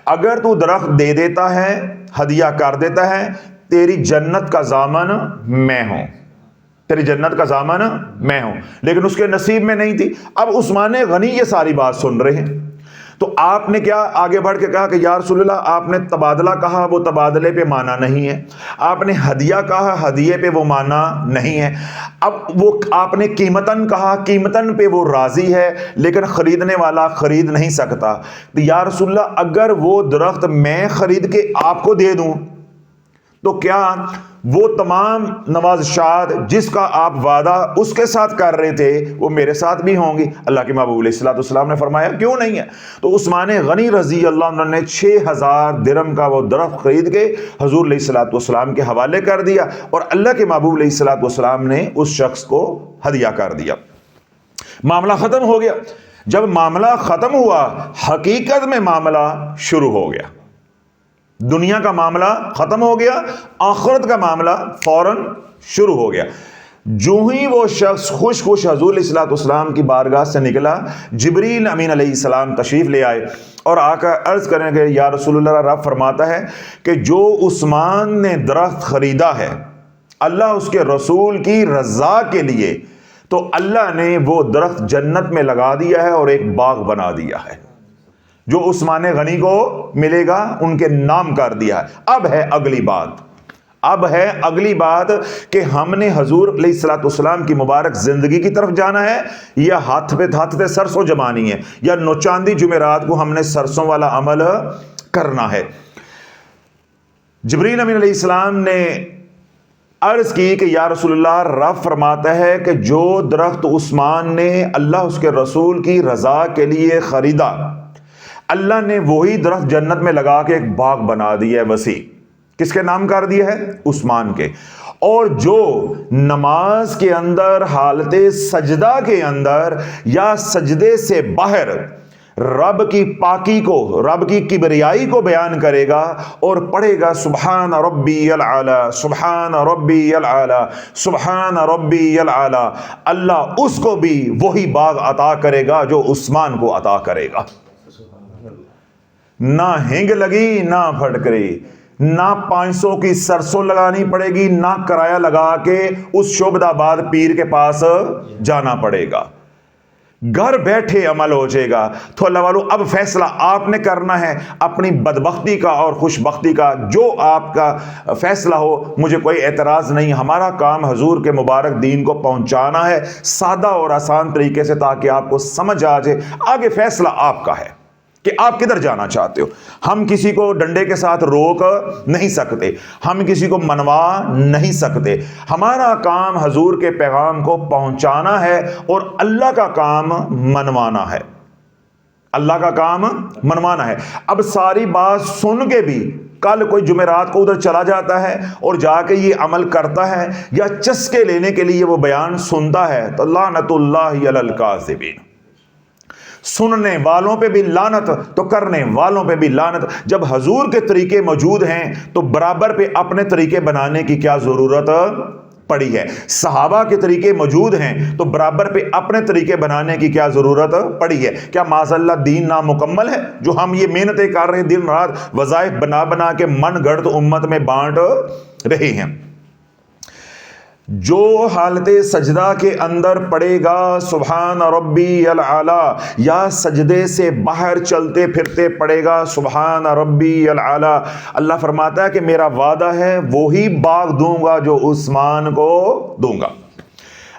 اگر تو درخت دے دیتا ہے، ہدیہ کر دیتا ہے، تیری جنت کا ضامن میں ہوں، تیری جنت کا ضامن میں ہوں، لیکن اس کے نصیب میں نہیں تھی۔ اب عثمان غنی یہ ساری بات سن رہے ہیں، تو آپ نے کیا آگے بڑھ کے کہا کہ یا رسول اللہ، آپ نے تبادلہ کہا، وہ تبادلے پہ مانا نہیں ہے، آپ نے ہدیہ کہا، ہدیے پہ وہ مانا نہیں ہے، اب وہ آپ نے قیمتاً کہا، قیمتاً پہ وہ راضی ہے، لیکن خریدنے والا خرید نہیں سکتا۔ تو یا رسول اللہ، اگر وہ درخت میں خرید کے آپ کو دے دوں تو کیا وہ تمام نوازشات جس کا آپ وعدہ اس کے ساتھ کر رہے تھے وہ میرے ساتھ بھی ہوں گی؟ اللہ کے محبوب علیہ السلام نے فرمایا کیوں نہیں ہے۔ تو عثمان غنی رضی اللہ عنہ نے 6000 درہم کا وہ درخت خرید کے حضور علیہ السلام کے حوالے کر دیا، اور اللہ کے محبوب علیہ السلام نے اس شخص کو ہدیہ کر دیا۔ معاملہ ختم ہو گیا۔ جب معاملہ ختم ہوا، حقیقت میں معاملہ شروع ہو گیا۔ دنیا کا معاملہ ختم ہو گیا، آخرت کا معاملہ فوراً شروع ہو گیا۔ جو ہی وہ شخص خوش خوش حضور علیہ السلام کی بارگاہ سے نکلا، جبریل امین علیہ السلام تشریف لے آئے اور آ کر عرض کرنے کے یا رسول اللہ، رب فرماتا ہے کہ جو عثمان نے درخت خریدا ہے اللہ اس کے رسول کی رضا کے لیے، تو اللہ نے وہ درخت جنت میں لگا دیا ہے اور ایک باغ بنا دیا ہے، جو عثمان غنی کو ملے گا ان کے نام کر دیا ہے۔ اب ہے اگلی بات کہ ہم نے حضور علیہ السلام کی مبارک زندگی کی طرف جانا ہے، یا ہاتھ پہ سرسوں جمانی ہے، یا نوچاندی جمعرات کو ہم نے سرسوں والا عمل کرنا ہے۔ جبریل امین علیہ السلام نے عرض کی کہ یا رسول اللہ، رب فرماتا ہے کہ جو درخت عثمان نے اللہ اس کے رسول کی رضا کے لیے خریدا، اللہ نے وہی درخت جنت میں لگا کے ایک باغ بنا دیا ہے وسیع۔ کس کے نام کر دیا ہے؟ عثمان کے۔ اور جو نماز کے اندر حالت سجدہ کے اندر یا سجدے سے باہر رب کی پاکی کو، رب کی کبریائی کو بیان کرے گا اور پڑھے گا سبحان ربی العالی، سبحان ربی العالی، سبحان ربی العالی، اللہ اس کو بھی وہی باغ عطا کرے گا جو عثمان کو عطا کرے گا۔ نہ ہنگ لگی، نہ پھٹکری، نہ 500 کی سرسوں لگانی پڑے گی، نہ کرایہ لگا کے اس شعبد آباد پیر کے پاس جانا پڑے گا، گھر بیٹھے عمل ہو جائے گا۔ تو اللہ والو، اب فیصلہ آپ نے کرنا ہے اپنی بدبختی کا اور خوش بختی کا، جو آپ کا فیصلہ ہو، مجھے کوئی اعتراض نہیں۔ ہمارا کام حضور کے مبارک دین کو پہنچانا ہے سادہ اور آسان طریقے سے، تاکہ آپ کو سمجھ آ جائے۔ آگے فیصلہ آپ کا ہے کہ آپ کدھر جانا چاہتے ہو۔ ہم کسی کو ڈنڈے کے ساتھ روک نہیں سکتے، ہم کسی کو منوا نہیں سکتے۔ ہمارا کام حضور کے پیغام کو پہنچانا ہے اور اللہ کا کام منوانا ہے، اللہ کا کام منوانا ہے۔ اب ساری بات سن کے بھی کل کوئی جمعرات کو ادھر چلا جاتا ہے اور جا کے یہ عمل کرتا ہے، یا چسکے لینے کے لیے وہ بیان سنتا ہے، تو لعنت اللہ علی الکاذبین۔ سننے والوں پہ بھی لعنت تو کرنے والوں پہ بھی لعنت۔ جب حضور کے طریقے موجود ہیں تو برابر پہ اپنے طریقے بنانے کی کیا ضرورت پڑی ہے؟ صحابہ کے طریقے موجود ہیں تو برابر پہ اپنے طریقے بنانے کی کیا ضرورت پڑی ہے؟ کیا معاذ اللہ دین نامکمل ہے؟ جو ہم یہ محنتیں کر رہے ہیں، دن رات وظائف بنا بنا کے من گھڑت امت میں بانٹ رہے ہیں۔ جو حالت سجدہ کے اندر پڑے گا سبحان ربی العالی، یا سجدے سے باہر چلتے پھرتے پڑے گا سبحان ربی العالی، اللہ فرماتا ہے کہ میرا وعدہ ہے وہی باغ دوں گا جو عثمان کو دوں گا۔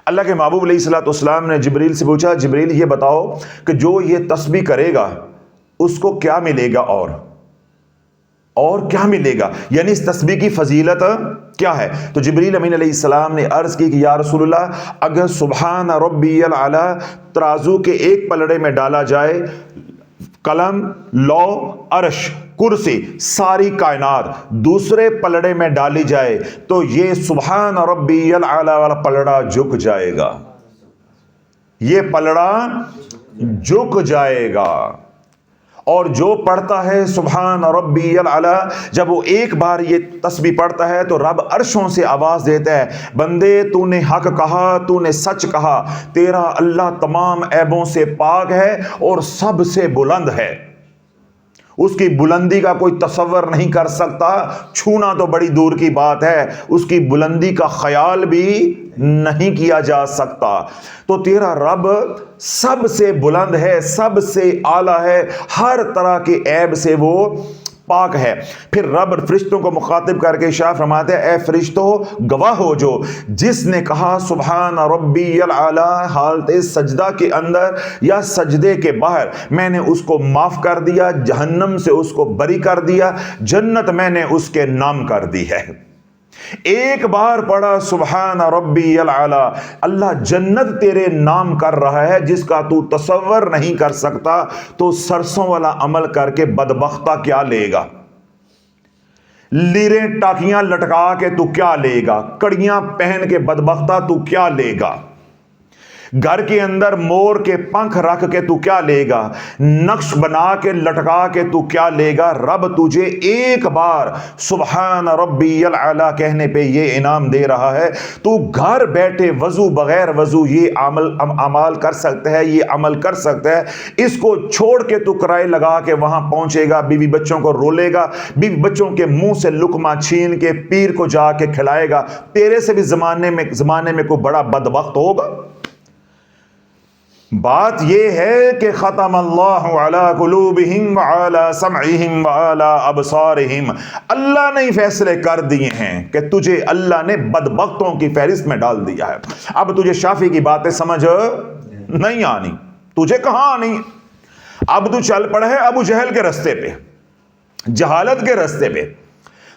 اللہ کے محبوب علیہ السلام نے جبریل سے پوچھا، جبریل یہ بتاؤ کہ جو یہ تسبیح کرے گا اس کو کیا ملے گا، اور کیا ملے گا، یعنی اس تسبیح کی فضیلت کیا ہے؟ تو جبریل امین علیہ السلام نے عرض کی کہ یا رسول اللہ، اگر سبحان ربی العالی ترازو کے ایک پلڑے میں ڈالا جائے، قلم، لو، عرش، کرسی، ساری کائنات دوسرے پلڑے میں ڈالی جائے تو یہ سبحان ربی العالی والا پلڑا جھک جائے گا، یہ پلڑا جھک جائے گا۔ اور جو پڑھتا ہے سبحان ربی العلی، جب وہ ایک بار یہ تسبیح پڑھتا ہے تو رب عرشوں سے آواز دیتا ہے، بندے تو نے حق کہا، تو نے سچ کہا، تیرا اللہ تمام عیبوں سے پاک ہے اور سب سے بلند ہے، اس کی بلندی کا کوئی تصور نہیں کر سکتا، چھونا تو بڑی دور کی بات ہے، اس کی بلندی کا خیال بھی نہیں کیا جا سکتا۔ تو تیرا رب سب سے بلند ہے، سب سے اعلیٰ ہے، ہر طرح کے عیب سے وہ پاک ہے۔ پھر رب فرشتوں کو مخاطب کر کے ارشاد فرماتے ہیں، اے فرشتوں گواہ ہو جو جس نے کہا سبحان ربی العلی حالت سجدہ کے اندر یا سجدے کے باہر، میں نے اس کو معاف کر دیا، جہنم سے اس کو بری کر دیا، جنت میں نے اس کے نام کر دی ہے۔ ایک بار پڑھا سبحان ربی العلی، اللہ جنت تیرے نام کر رہا ہے جس کا تو تصور نہیں کر سکتا، تو سرسوں والا عمل کر کے بدبختہ کیا لے گا؟ لیریں ٹاکیاں لٹکا کے تو کیا لے گا؟ کڑیاں پہن کے بدبختہ تو کیا لے گا؟ گھر کے اندر مور کے پنکھ رکھ کے تو کیا لے گا؟ نقش بنا کے لٹکا کے تو کیا لے گا؟ رب تجھے ایک بار سبحان ربی العلی کہنے پہ یہ انعام دے رہا ہے، تو گھر بیٹھے وضو بغیر وضو یہ عمل کر سکتا ہے، یہ عمل کر سکتا ہے۔ اس کو چھوڑ کے تو کرائے لگا کے وہاں پہنچے گا، بیوی بچوں کو رولے گا، بیوی بچوں کے منہ سے لقمہ چھین کے پیر کو جا کے کھلائے گا، تیرے سے بھی زمانے میں کوئی بڑا بدبخت ہوگا؟ بات یہ ہے کہ ختم اللہ علی قلوبہم وعلی سمعہم وعلی ابصارہم، اللہ نے فیصلے کر دیے ہیں کہ تجھے اللہ نے بدبختوں کی فہرست میں ڈال دیا ہے۔ اب تجھے شافعی کی باتیں سمجھ نہیں آنی، تجھے کہاں آنی؟ اب تو چل پڑا ہے ابو جہل کے رستے پہ، جہالت کے رستے پہ،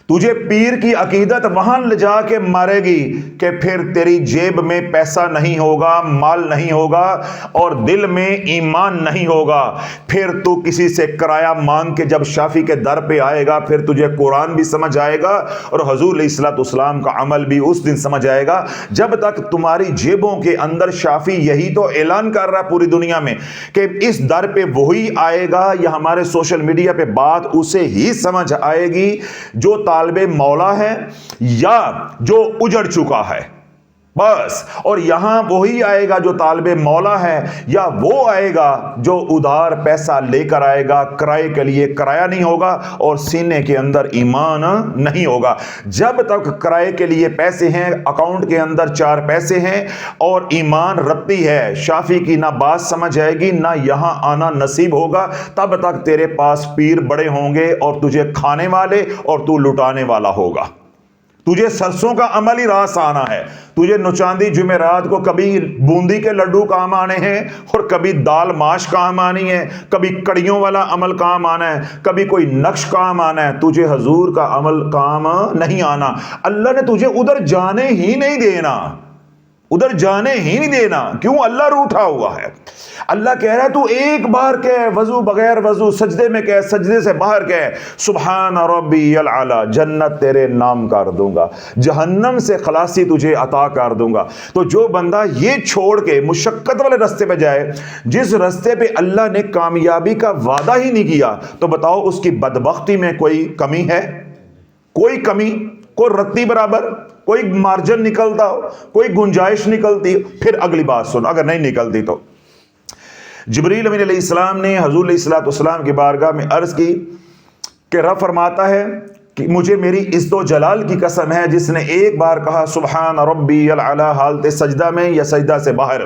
تجھے پیر کی عقیدت وہاں لے جا کے مارے گی کہ پھر تیری جیب میں پیسہ نہیں ہوگا، مال نہیں ہوگا اور دل میں ایمان نہیں ہوگا۔ پھر تو کسی سے کرایہ مانگ کے جب شافعی کے در پہ آئے گا، پھر تجھے قرآن بھی سمجھ آئے گا اور حضور علیہ الصلوۃ والسلام کا عمل بھی اس دن سمجھ آئے گا۔ جب تک تمہاری جیبوں کے اندر شافعی یہی تو اعلان کر رہا ہے پوری دنیا میں کہ اس در پہ وہی آئے گا، یا ہمارے سوشل میڈیا پہ بات اسے ہی سمجھ آئے گی جو طالب مولا ہے یا جو اجڑ چکا ہے، بس۔ اور یہاں وہی آئے گا جو طالب مولا ہے، یا وہ آئے گا جو ادھار پیسہ لے کر آئے گا، کرائے کے لیے کرایہ نہیں ہوگا اور سینے کے اندر ایمان نہیں ہوگا۔ جب تک کرائے کے لیے پیسے ہیں، اکاؤنٹ کے اندر 4 پیسے ہیں اور ایمان رتی ہے، شافعی کی نہ بات سمجھ آئے گی، نہ یہاں آنا نصیب ہوگا، تب تک تیرے پاس پیر بڑے ہوں گے اور تجھے کھانے والے اور تو لٹانے والا ہوگا۔ تجھے سرسوں کا عمل ہی راس آنا ہے، تجھے نوچاندی جمعرات کو کبھی بوندی کے لڈو کام آنے ہیں اور کبھی دال ماش کام آنی ہے، کبھی کڑیوں والا عمل کام آنا ہے، کبھی کوئی نقش کام آنا ہے، تجھے حضور کا عمل کام نہیں آنا۔ اللہ نے تجھے ادھر جانے ہی نہیں دینا، ادھر جانے ہی نہیں دینا۔ کیوں؟ اللہ روٹھا ہوا ہے۔ اللہ کہہ رہا ہے تو ایک بار کہہ، وضو بغیر وضو، سجدے میں کہہ، سجدے سے باہر کہہ، سبحان ربی العلی، جنت تیرے نام کر دوں گا، جہنم سے خلاصی تجھے عطا کر دوں گا۔ تو جو بندہ یہ چھوڑ کے مشقت والے رستے پہ جائے، جس رستے پہ اللہ نے کامیابی کا وعدہ ہی نہیں کیا، تو بتاؤ اس کی بدبختی میں کوئی کمی ہے؟ کوئی کمی، کوئی رتی برابر، کوئی مارجن نکلتا ہو، کوئی گنجائش نکلتی ہو؟ پھر اگلی بات سن، اگر نہیں نکلتی تو جبریل امین علیہ السلام نے حضور علیہ الصلوۃ والسلام کی بارگاہ میں عرض کی کہ رب فرماتا ہے کہ مجھے میری عزت و جلال کی قسم ہے، جس نے ایک بار کہا سبحان ربی العلی حالت سجدہ میں یا سجدہ سے باہر،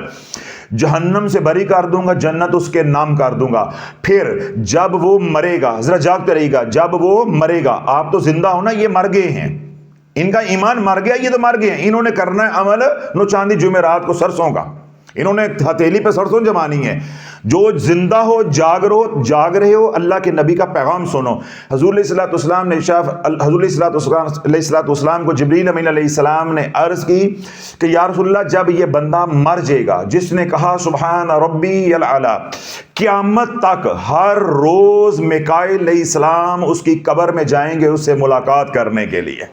جہنم سے بری کر دوں گا، جنت اس کے نام کر دوں گا۔ پھر جب وہ مرے گا، ذرا جاگتے رہیے گا، جب وہ مرے گا، آپ تو زندہ ہونا، یہ مر گئے ہیں، ان کا ایمان مر گیا، یہ تو مر گئے ہیں، انہوں نے کرنا ہے عمل نوچاندی جمعرات کو سرسوں کا، انہوں نے ہتھیلی پہ سرسوں جمانی ہے۔ جو زندہ ہو، جاگ رہے ہو، اللہ کے نبی کا پیغام سنو۔ حضور علیہ الصلوۃ والسلام نے حضور علیہ الصلوۃ والسلام کو جبریل امین علیہ السلام نے عرض کی کہ یا رسول اللہ، جب یہ بندہ مر جائے گا جس نے کہا سبحان ربی العلی، قیامت تک ہر روز میکائیل علیہ السلام اس کی قبر میں جائیں گے اس سے ملاقات کرنے کے لیے،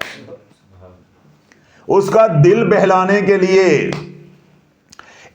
اس کا دل بہلانے کے لیے۔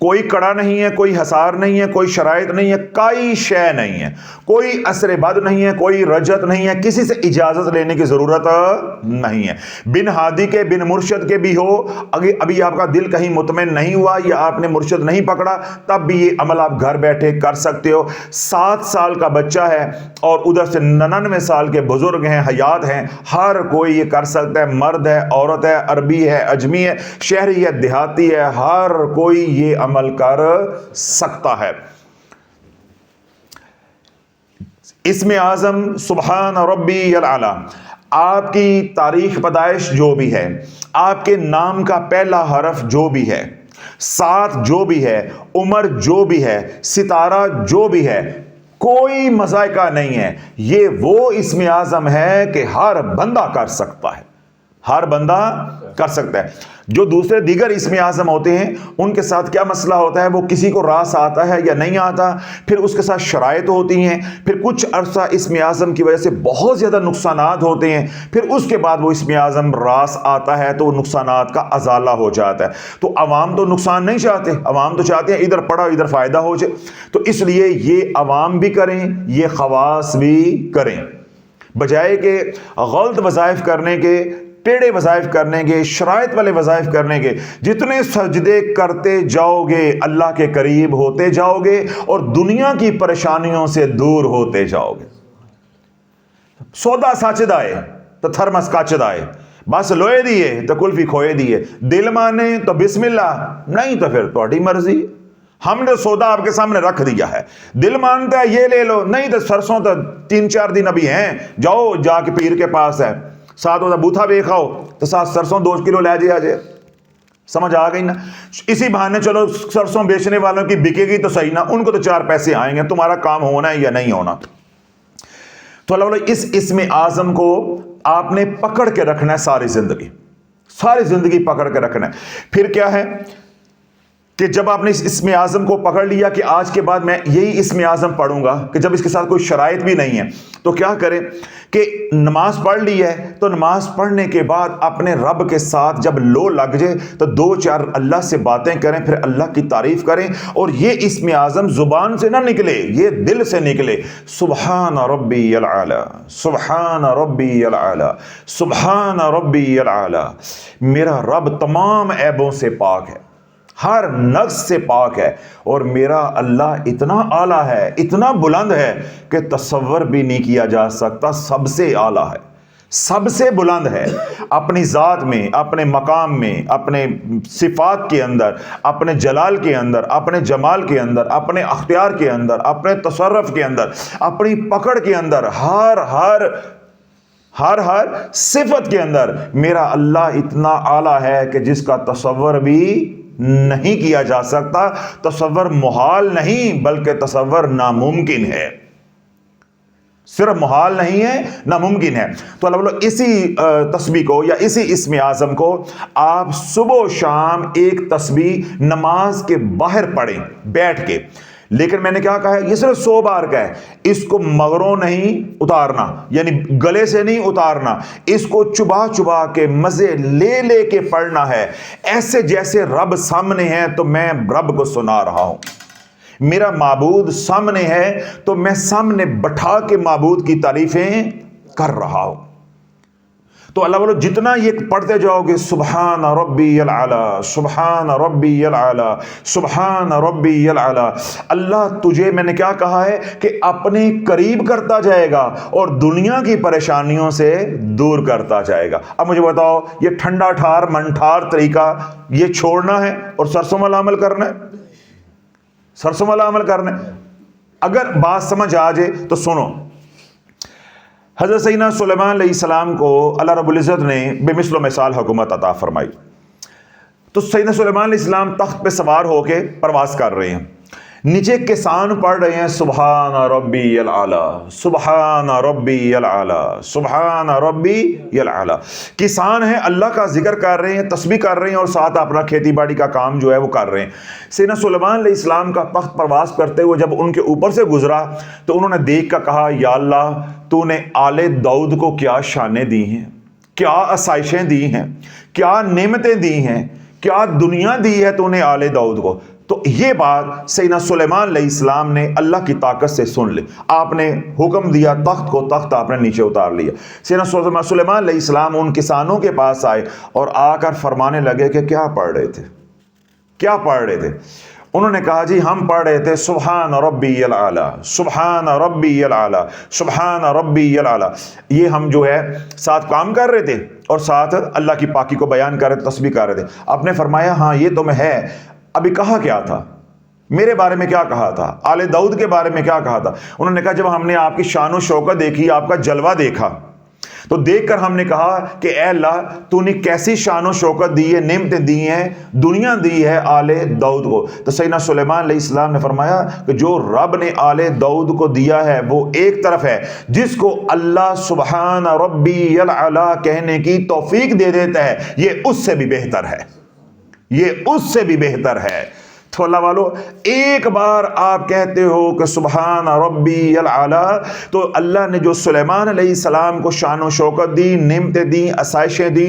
کوئی کڑا نہیں ہے, کوئی حصار نہیں ہے, کوئی شرائط نہیں ہے, کوئی شے نہیں ہے, کوئی اثر بد نہیں ہے, کوئی رجت نہیں ہے, کسی سے اجازت لینے کی ضرورت نہیں ہے. بن ہادی کے, بن مرشد کے بھی ہو, ابھی آپ کا دل کہیں مطمئن نہیں ہوا یا آپ نے مرشد نہیں پکڑا, تب بھی یہ عمل آپ گھر بیٹھے کر سکتے ہو. 7 سال کا بچہ ہے اور ادھر سے 99 سال کے بزرگ ہیں, حیات ہیں, ہر کوئی یہ کر سکتا ہے. مرد ہے, عورت ہے, عربی ہے, اجمی ہے, شہری ہے, دیہاتی ہے, ہر کوئی یہ عمل کر سکتا ہے. اسم اعظم سبحان ربی العلی, آپ کی تاریخ پیدائش جو بھی ہے, آپ کے نام کا پہلا حرف جو بھی ہے, ساتھ جو بھی ہے, عمر جو بھی ہے, ستارہ جو بھی ہے, کوئی مذائقہ نہیں ہے. یہ وہ اسم اعظم ہے کہ ہر بندہ کر سکتا ہے, ہر بندہ کر سکتا ہے. جو دوسرے دیگر اسم اعظم ہوتے ہیں ان کے ساتھ کیا مسئلہ ہوتا ہے, وہ کسی کو راس آتا ہے یا نہیں آتا, پھر اس کے ساتھ شرائط ہوتی ہیں, پھر کچھ عرصہ اسم اعظم کی وجہ سے بہت زیادہ نقصانات ہوتے ہیں, پھر اس کے بعد وہ اسم اعظم راس آتا ہے تو وہ نقصانات کا ازالہ ہو جاتا ہے. تو عوام تو نقصان نہیں چاہتے, عوام تو چاہتے ہیں ادھر پڑھا ادھر فائدہ ہو جائے. تو اس لیے یہ عوام بھی کریں, یہ خواص بھی کریں, بجائے کہ غلط وظائف کرنے کے, ٹیڑے وظائف کرنے کے, شرائط والے وظائف کرنے کے. جتنے سجدے کرتے جاؤ گے اللہ کے قریب ہوتے جاؤ گے اور دنیا کی پریشانیوں سے دور ہوتے جاؤ گے. سودا سچ دا ہے تو تھرمس کچ دا ہے, بس لوہے دیے تو کلفی کھوئے دیے, دل مانے تو بسم اللہ, نہیں تو پھر تہاڈی مرضی. ہم نے سودا آپ کے سامنے رکھ دیا ہے, دل مانتا ہے یہ لے لو, نہیں تو سرسوں تو 3-4 دن ابھی ہیں, جاؤ جا کے پیر کے پاس ہے, ساتھ وہ بوتھا بے کھاؤ تو ساتھ سرسوں 2 کلو لے جائے. آجے سمجھ آ گئی نا. اسی بہانے چلو سرسوں بیچنے والوں کی بکے گی تو صحیح نا, ان کو تو 4 پیسے آئیں گے, تمہارا کام ہونا ہے یا نہیں ہونا. تو اللہ علیہ اس اسم اعظم کو آپ نے پکڑ کے رکھنا ہے ساری زندگی پکڑ کے رکھنا ہے. پھر کیا ہے کہ جب آپ نے اس اسم اعظم کو پکڑ لیا کہ آج کے بعد میں یہی اسم اعظم پڑھوں گا, کہ جب اس کے ساتھ کوئی شرائط بھی نہیں ہے تو کیا کریں کہ نماز پڑھ لی ہے تو نماز پڑھنے کے بعد اپنے رب کے ساتھ جب لو لگ جائے تو 2-4 اللہ سے باتیں کریں, پھر اللہ کی تعریف کریں, اور یہ اسم اعظم زبان سے نہ نکلے, یہ دل سے نکلے. سبحان ربی العلی, سبحان ربی العلی, سبحان ربی العلی. میرا رب تمام عیبوں سے پاک ہے, ہر نقص سے پاک ہے, اور میرا اللہ اتنا اعلیٰ ہے, اتنا بلند ہے کہ تصور بھی نہیں کیا جا سکتا. سب سے اعلیٰ ہے, سب سے بلند ہے, اپنی ذات میں, اپنے مقام میں, اپنے صفات کے اندر, اپنے جلال کے اندر, اپنے جمال کے اندر, اپنے اختیار کے اندر, اپنے تصرف کے اندر, اپنی پکڑ کے اندر, ہر صفت کے اندر میرا اللہ اتنا اعلیٰ ہے کہ جس کا تصور بھی نہیں کیا جا سکتا. تصور محال نہیں بلکہ تصور ناممکن ہے, صرف محال نہیں ہے, ناممکن ہے. تو اللہ بولو اسی تسبیح کو یا اسی اسم اعظم کو آپ صبح و شام ایک تسبیح نماز کے باہر پڑھیں بیٹھ کے. لیکن میں نے کیا کہا ہے, یہ صرف 100 بار کا ہے, اس کو مغروں نہیں اتارنا, یعنی گلے سے نہیں اتارنا, اس کو چبا کے مزے لے کے پڑھنا ہے, ایسے جیسے رب سامنے ہے تو میں رب کو سنا رہا ہوں, میرا معبود سامنے ہے تو میں سامنے بٹھا کے معبود کی تعریفیں کر رہا ہوں. تو اللہ بولو جتنا یہ پڑھتے جاؤ گے, سبحان ربی العلی, سبحان ربی العلی, سبحان ربی العلی, اللہ تجھے میں نے کیا کہا ہے کہ اپنے قریب کرتا جائے گا اور دنیا کی پریشانیوں سے دور کرتا جائے گا. اب مجھے بتاؤ, یہ ٹھنڈا ٹھار منٹھار طریقہ یہ چھوڑنا ہے اور سرسوں والا عمل کرنا ہے, سرسوں والا عمل کرنا ہے. اگر بات سمجھ آ جائے تو سنو. حضرت سیدنا سلیمان علیہ السلام کو اللہ رب العزت نے بے مثل و مثال حکومت عطا فرمائی. تو سیدنا سلیمان علیہ السلام تخت پہ سوار ہو کے پرواز کر رہے ہیں, نیچے کسان پڑھ رہے ہیں سبحان ربی العلی, سبحان ربی العلی, سبحان ربی العلی. کسان ہیں, اللہ کا ذکر کر رہے ہیں, تسبیح کر رہے ہیں, اور ساتھ اپنا کھیتی باڑی کا کام جو ہے وہ کر رہے ہیں. سیدنا سلیمان علیہ السلام کا تخت پرواز کرتے ہوئے جب ان کے اوپر سے گزرا تو انہوں نے دیکھ کر کہا, یا اللہ تو نے آل داؤد کو کیا شانیں دی ہیں, کیا آسائشیں دی ہیں, کیا نعمتیں دی ہیں, کیا دنیا دی ہے تو نے آل داؤد کو. تو یہ بات سیدنا سلیمان علیہ السلام نے اللہ کی طاقت سے سن لی. آپ نے حکم دیا تخت کو، تخت آپ نے نیچے اتار لیا. سیدنا سلیمان علیہ السلام ان کسانوں کے پاس آئے اور آ کر فرمانے لگے کہ کیا پڑھ رہے تھے، کیا پڑھ رہے تھے؟ انہوں نے کہا جی ہم پڑھ رہے تھے سبحان ربی العلی، سبحان ربی العلی، سبحان ربی العلی. یہ ہم جو ہے ساتھ کام کر رہے تھے اور ساتھ اللہ کی پاکی کو بیان کر رہے تھے، تسبیح کر رہے تھے. آپ نے فرمایا ہاں یہ تو میں ہے. ابھی کہا کیا تھا؟ میرے بارے میں کیا کہا تھا؟ آل داؤد کے بارے میں کیا کہا تھا؟ انہوں نے کہا جب ہم نے آپ کی شان و شوکت دیکھی، آپ کا جلوہ دیکھا، تو دیکھ کر ہم نے کہا کہ اے اللہ تو نے کیسی شان و شوکت دی ہے، نعمتیں دی ہیں، دنیا دی ہے آل داؤد کو. تو سیدنا سلیمان علیہ السلام نے فرمایا کہ جو رب نے آل داؤد کو دیا ہے وہ ایک طرف ہے، جس کو اللہ سبحان ربی العلی کہنے کی توفیق دے دیتا ہے، یہ اس سے بھی بہتر ہے، یہ اس سے بھی بہتر ہے. تو اللہ والو ایک بار آپ کہتے ہو کہ سبحان ربی العلی، تو اللہ نے جو سلیمان علیہ السلام کو شان و شوکت دی، نعمتیں دی، آسائشیں دی،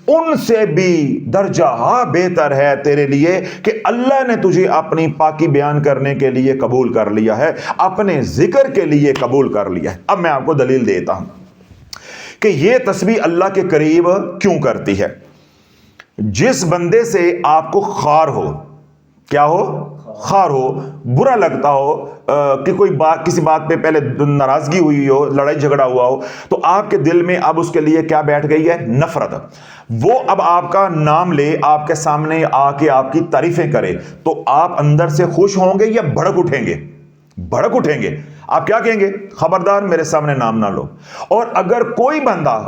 ان سے بھی درجہ بہتر ہے تیرے لیے کہ اللہ نے تجھے اپنی پاکی بیان کرنے کے لیے قبول کر لیا ہے، اپنے ذکر کے لیے قبول کر لیا ہے. اب میں آپ کو دلیل دیتا ہوں کہ یہ تسبیح اللہ کے قریب کیوں کرتی ہے. جس بندے سے آپ کو خار ہو، کیا ہو؟ خار ہو، برا لگتا ہو کہ کوئی بات، کسی بات پہ پہلے ناراضگی ہوئی ہو، لڑائی جھگڑا ہوا ہو، تو آپ کے دل میں اب اس کے لیے کیا بیٹھ گئی ہے؟ نفرت. وہ اب آپ کا نام لے، آپ کے سامنے آ کے آپ کی تعریفیں کرے، تو آپ اندر سے خوش ہوں گے یا بھڑک اٹھیں گے؟ بھڑک اٹھیں گے. آپ کیا کہیں گے؟ خبردار میرے سامنے نام نہ لو. اور اگر کوئی بندہ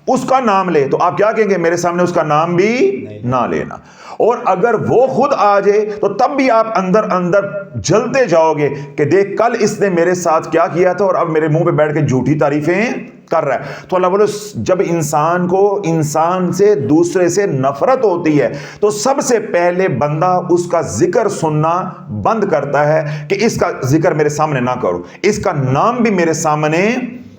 اس کا نام لے تو آپ کیا کہیں گے؟ میرے سامنے اس کا نام بھی نہ لینا. اور اگر وہ خود آ جائے تو تب بھی آپ اندر اندر جلتے جاؤ گے کہ دیکھ کل اس نے میرے ساتھ کیا کیا تھا اور اب میرے منہ پہ بیٹھ کے جھوٹی تعریفیں کر رہا ہے. تو اللہ بولے جب انسان کو انسان سے، دوسرے سے نفرت ہوتی ہے تو سب سے پہلے بندہ اس کا ذکر سننا بند کرتا ہے کہ اس کا ذکر میرے سامنے نہ کرو، اس کا نام بھی میرے سامنے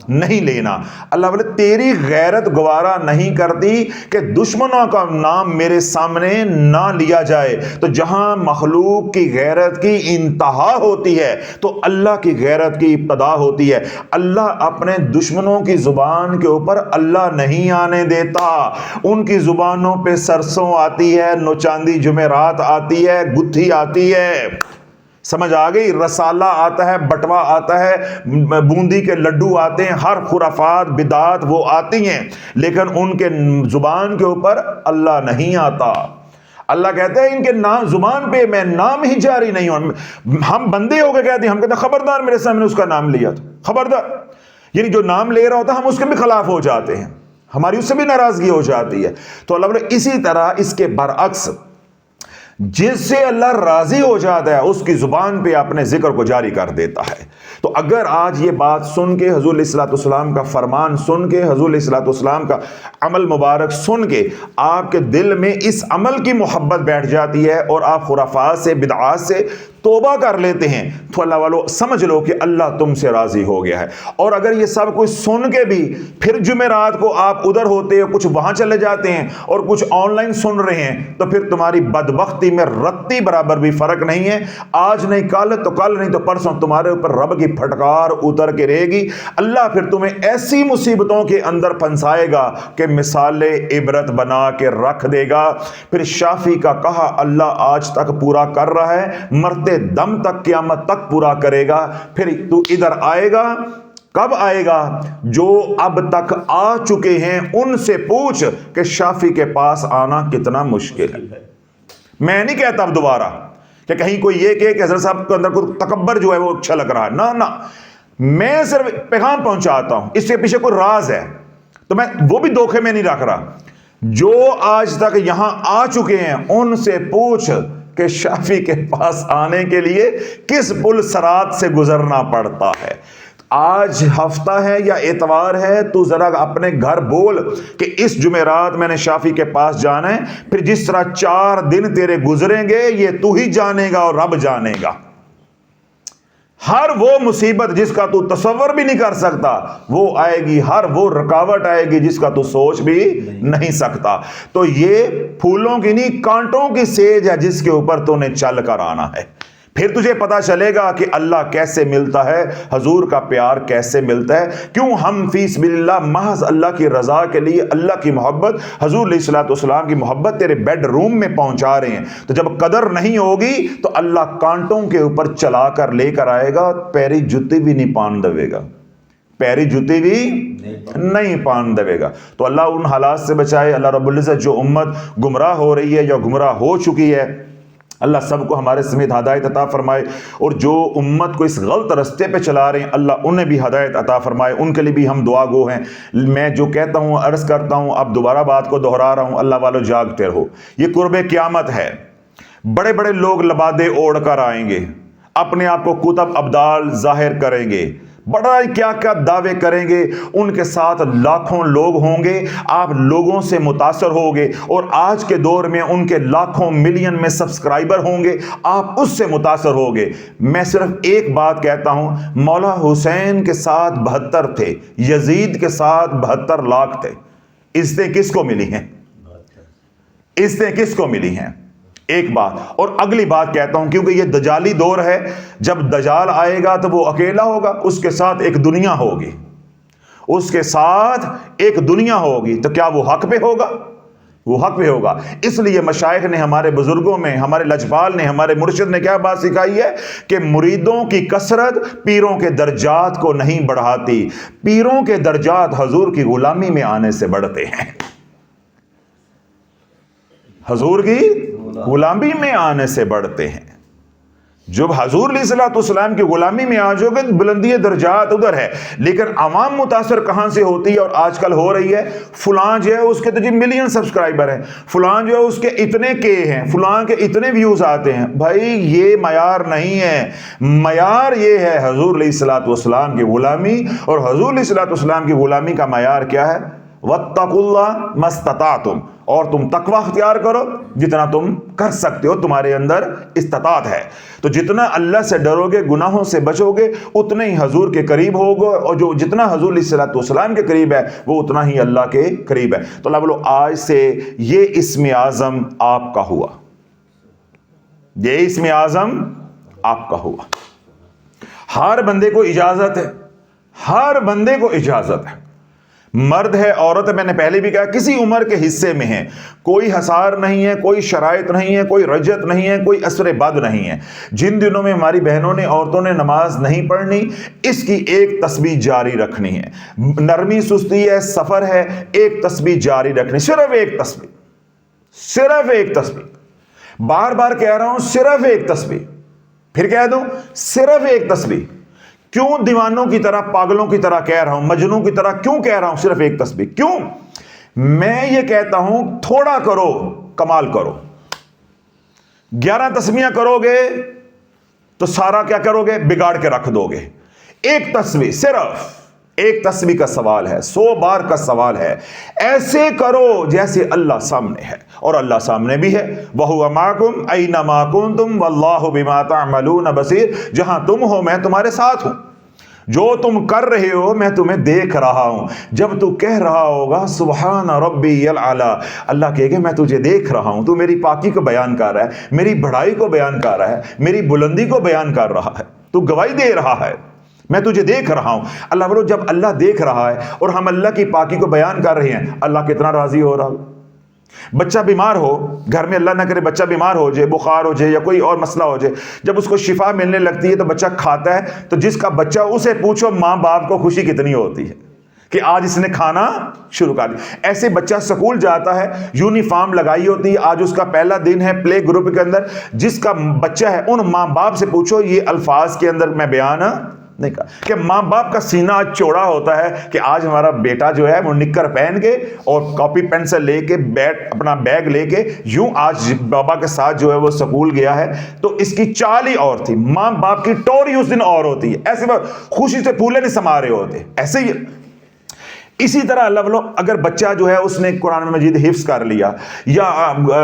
نہیں لینا. اللہ بولے تیری غیرت گوارا نہیں کرتی کہ دشمنوں کا نام میرے سامنے نہ لیا جائے. تو جہاں مخلوق کی غیرت کی انتہا ہوتی ہے تو اللہ کی غیرت کی ابتدا ہوتی ہے. اللہ اپنے دشمنوں کی زبان کے اوپر اللہ نہیں آنے دیتا. ان کی زبانوں پہ سرسوں آتی ہے، نوچاندی جمعرات آتی ہے، گتھی آتی ہے، سمجھ آ گئی؟ رسالہ آتا ہے، بٹوا آتا ہے، بوندی کے لڈو آتے ہیں، ہر خرافات بدعات وہ آتی ہیں، لیکن ان کے زبان کے اوپر اللہ نہیں آتا. اللہ کہتے ہیں ان کے نام زبان پہ میں نام ہی جاری نہیں ہوں. ہم بندے ہو کے کہتے ہیں، ہم کہتے ہیں خبردار میرے سامنے اس کا نام لیا تو خبردار، یعنی جو نام لے رہا ہوتا ہے ہم اس کے بھی خلاف ہو جاتے ہیں، ہماری اس سے بھی ناراضگی ہو جاتی ہے. تو اللہ بولے اسی طرح اس کے برعکس جس سے اللہ راضی ہو جاتا ہے اس کی زبان پہ اپنے ذکر کو جاری کر دیتا ہے. تو اگر آج یہ بات سن کے، حضور علیہ الصلوۃ والسلام کا فرمان سن کے، حضور علیہ الصلوۃ والسلام کا عمل مبارک سن کے آپ کے دل میں اس عمل کی محبت بیٹھ جاتی ہے اور آپ خرافات سے، بدعات سے توبہ کر لیتے ہیں، تو اللہ والو سمجھ لو کہ اللہ تم سے راضی ہو گیا ہے. اور اگر یہ سب کچھ سن کے بھی پھر جمعرات کو آپ ادھر ہوتے ہیں، کچھ وہاں چلے جاتے ہیں اور کچھ آن لائن سن رہے ہیں، تو پھر تمہاری بدبختی میں رتی برابر بھی فرق نہیں ہے. آج نہیں کل، تو کل نہیں تو پرسوں تمہارے اوپر رب کی پھٹکار اتر کے رہے گی. اللہ پھر تمہیں ایسی مصیبتوں کے اندر پھنسائے گا کہ مثال عبرت بنا کے رکھ دے گا. پھر شافی کا کہا اللہ آج تک پورا کر رہا ہے، مرتے دم تک قیامت تک پورا کرے گا. پھر تو ادھر آئے گا، کب آئے گا؟ جو اب تک آ چکے ہیں ان سے پوچھ کہ شافی کے پاس آنا کتنا مشکل ہے. میں نہیں کہتا اب دوبارہ کہ کہیں کوئی یہ کہ حضرت صاحب کے اندر کوئی تکبر جو ہے وہ اچھا لگ رہا ہے، نہ نہ، میں صرف پیغام پہنچاتا ہوں، اس کے پیچھے کوئی راز ہے تو میں وہ بھی دھوکے میں نہیں رکھ رہا. جو آج تک یہاں آ چکے ہیں ان سے پوچھ کہ شافی کے پاس آنے کے لیے کس پل صراط سے گزرنا پڑتا ہے. آج ہفتہ ہے یا اتوار ہے، تو ذرا اپنے گھر بول کہ اس جمعرات میں نے شافی کے پاس جانا ہے. پھر جس طرح 4 دن تیرے گزریں گے یہ تو ہی جانے گا اور رب جانے گا. ہر وہ مصیبت جس کا تو تصور بھی نہیں کر سکتا وہ آئے گی، ہر وہ رکاوٹ آئے گی جس کا تو سوچ بھی نہیں سکتا۔ تو یہ پھولوں کی نہیں کانٹوں کی سیج ہے جس کے اوپر تو نے چل کر آنا ہے۔ پھر تجھے پتا چلے گا کہ اللہ کیسے ملتا ہے، حضور کا پیار کیسے ملتا ہے، کیوں ہم فی سبیل اللہ محض اللہ کی رضا کے لیے اللہ کی محبت، حضور علیہ الصلوۃ والسلام کی محبت تیرے بیڈ روم میں پہنچا رہے ہیں۔ تو جب قدر نہیں ہوگی تو اللہ کانٹوں کے اوپر چلا کر لے کر آئے گا، پیری جوتی بھی نہیں پان دے گا، پیری جوتی بھی نہیں پان دے گا۔ تو اللہ ان حالات سے بچائے۔ اللہ رب العزت جو امت گمراہ ہو رہی ہے یا گمراہ ہو چکی ہے، اللہ سب کو ہمارے سمیت ہدایت عطا فرمائے، اور جو امت کو اس غلط رستے پہ چلا رہے ہیں اللہ انہیں بھی ہدایت عطا فرمائے، ان کے لیے بھی ہم دعا گو ہیں۔ میں جو کہتا ہوں عرض کرتا ہوں، اب دوبارہ بات کو دہرا رہا ہوں، اللہ والو جاگتے رہو، یہ قرب قیامت ہے۔ بڑے بڑے لوگ لبادے اوڑھ کر آئیں گے، اپنے آپ کو کتب ابدال ظاہر کریں گے، بڑا کیا کیا دعوے کریں گے، ان کے ساتھ لاکھوں لوگ ہوں گے، آپ لوگوں سے متاثر ہوگے، اور آج کے دور میں ان کے لاکھوں ملین میں سبسکرائبر ہوں گے، آپ اس سے متاثر ہوگے۔ میں صرف ایک بات کہتا ہوں، مولا حسین کے ساتھ 72 تھے، یزید کے ساتھ 72 لاکھ تھے، عزتیں کس کو ملی ہیں؟ عزتیں کس کو ملی ہیں؟ ایک بات، اور اگلی بات کہتا ہوں، کیونکہ یہ دجالی دور ہے، جب دجال آئے گا تو وہ اکیلا ہوگا، اس کے ساتھ ایک دنیا ہوگی، اس کے ساتھ ایک دنیا ہوگی، تو کیا وہ حق پہ ہوگا؟ وہ حق پہ ہوگا۔ اس لیے مشائخ نے، ہمارے بزرگوں میں، ہمارے لجپال نے، ہمارے مرشد نے کیا بات سکھائی ہے کہ مریدوں کی کثرت پیروں کے درجات کو نہیں بڑھاتی، پیروں کے درجات حضور کی غلامی میں آنے سے بڑھتے ہیں، حضور کی غلامی میں آنے سے بڑھتے ہیں۔ جب حضور علیہ الصلوۃ والسلام کی غلامی میں آ جاؤ گے، بلندی درجات ادھر ہے، لیکن عوام متاثر کہاں سے ہوتی ہے؟ اور آج کل ہو رہی ہے، فلاں جو ہے اس کے تو جی ملین سبسکرائبر ہیں، فلاں جو ہے اس کے اتنے کے ہیں، فلاں کے اتنے ویوز آتے ہیں۔ بھائی یہ معیار نہیں ہے، معیار یہ ہے حضور علیہ الصلوۃ والسلام کی غلامی، اور حضور علیہ الصلوۃ والسلام کی غلامی کا معیار کیا ہے؟ وَاتَّقُوا اللَّهَ مَا اسْتَطَعْتُمْ، اور تم تقوی اختیار کرو جتنا تم کر سکتے ہو، تمہارے اندر استطاعت ہے۔ تو جتنا اللہ سے ڈرو گے، گناہوں سے بچو گے، اتنے ہی حضور کے قریب ہوگے، اور جو جتنا حضور علیہ الصلوۃ والسلام کے قریب ہے وہ اتنا ہی اللہ کے قریب ہے۔ تو اللہ بولو آج سے یہ اسم اعظم آپ کا ہوا، یہ اسم اعظم آپ کا ہوا۔ ہر بندے کو اجازت ہے، ہر بندے کو اجازت ہے، مرد ہے عورت ہے، میں نے پہلے بھی کہا کسی عمر کے حصے میں ہے، کوئی حصار نہیں ہے، کوئی شرائط نہیں ہے، کوئی رجت نہیں ہے، کوئی اثر بد نہیں ہے۔ جن دنوں میں ہماری بہنوں نے، عورتوں نے نماز نہیں پڑھنی، اس کی ایک تسبیح جاری رکھنی ہے، نرمی سستی ہے، سفر ہے، ایک تسبیح جاری رکھنی، صرف ایک تسبیح، صرف ایک تسبیح، بار بار کہہ رہا ہوں صرف ایک تسبیح، پھر کہہ دوں صرف ایک تسبیح۔ کیوں دیوانوں کی طرح، پاگلوں کی طرح کہہ رہا ہوں، مجنوں کی طرح کیوں کہہ رہا ہوں صرف ایک تسبیح؟ کیوں میں یہ کہتا ہوں تھوڑا کرو کمال کرو، 11 تسبیحاں کرو گے تو سارا کیا کرو گے؟ بگاڑ کے رکھ دو گے۔ ایک تسبیح، صرف ایک تسبیح کا سوال ہے، 100 بار کا سوال ہے، ایسے کرو جیسے اللہ سامنے ہے، اور اللہ سامنے بھی ہے۔ وَهُوَ مَعَكُمْ أَيْنَمَا كُنْتُمْ وَاللَّهُ بِمَا تَعْمَلُونَ بَصِيرٌ، جہاں تم ہو میں تمہارے ساتھ ہوں، جو تم کر رہے ہو میں تمہیں دیکھ رہا ہوں۔ جب تو کہہ رہا ہوگا سبحان ربی العلیٰ، اللہ کہے گا میں تجھے دیکھ رہا ہوں، تو میری پاکی کو بیان کر رہا ہے، میری بڑائی کو بیان کر رہا ہے، میری بلندی کو بیان کر رہا ہے، تو گواہی دے رہا ہے، میں تجھے دیکھ رہا ہوں۔ اللہ بولو جب اللہ دیکھ رہا ہے اور ہم اللہ کی پاکی کو بیان کر رہے ہیں، اللہ کتنا راضی ہو رہا ہو۔ بچہ بیمار ہو گھر میں، اللہ نہ کرے بچہ بیمار ہو جائے، بخار ہو جائے یا کوئی اور مسئلہ ہو جائے، جب اس کو شفا ملنے لگتی ہے تو بچہ کھاتا ہے، تو جس کا بچہ اسے پوچھو ماں باپ کو خوشی کتنی ہوتی ہے کہ آج اس نے کھانا شروع کر دیا۔ ایسے بچہ سکول جاتا ہے، یونیفارم لگائی ہوتی ہے، آج اس کا پہلا دن ہے پلے گروپ کے اندر، جس کا بچہ ہے ان ماں باپ سے پوچھو، یہ الفاظ کے اندر میں بیان نہیں کہا کہ ماں باپ کا سینہ آج چوڑا ہوتا ہے کہ آج ہمارا بیٹا جو ہے وہ نکر پہن کے اور کاپی پینسل لے کے اپنا بیگ لے کے یوں آج بابا کے ساتھ جو ہے وہ سکول گیا ہے، تو اس کی چال ہی اور تھی، ماں باپ کی ٹوری اس دن اور ہوتی ہے، ایسے خوشی سے پھولے نہیں سما رہے ہوتے۔ ایسے ہی اسی طرح اللہ والو اگر بچہ جو ہے اس نے قرآن مجید حفظ کر لیا یا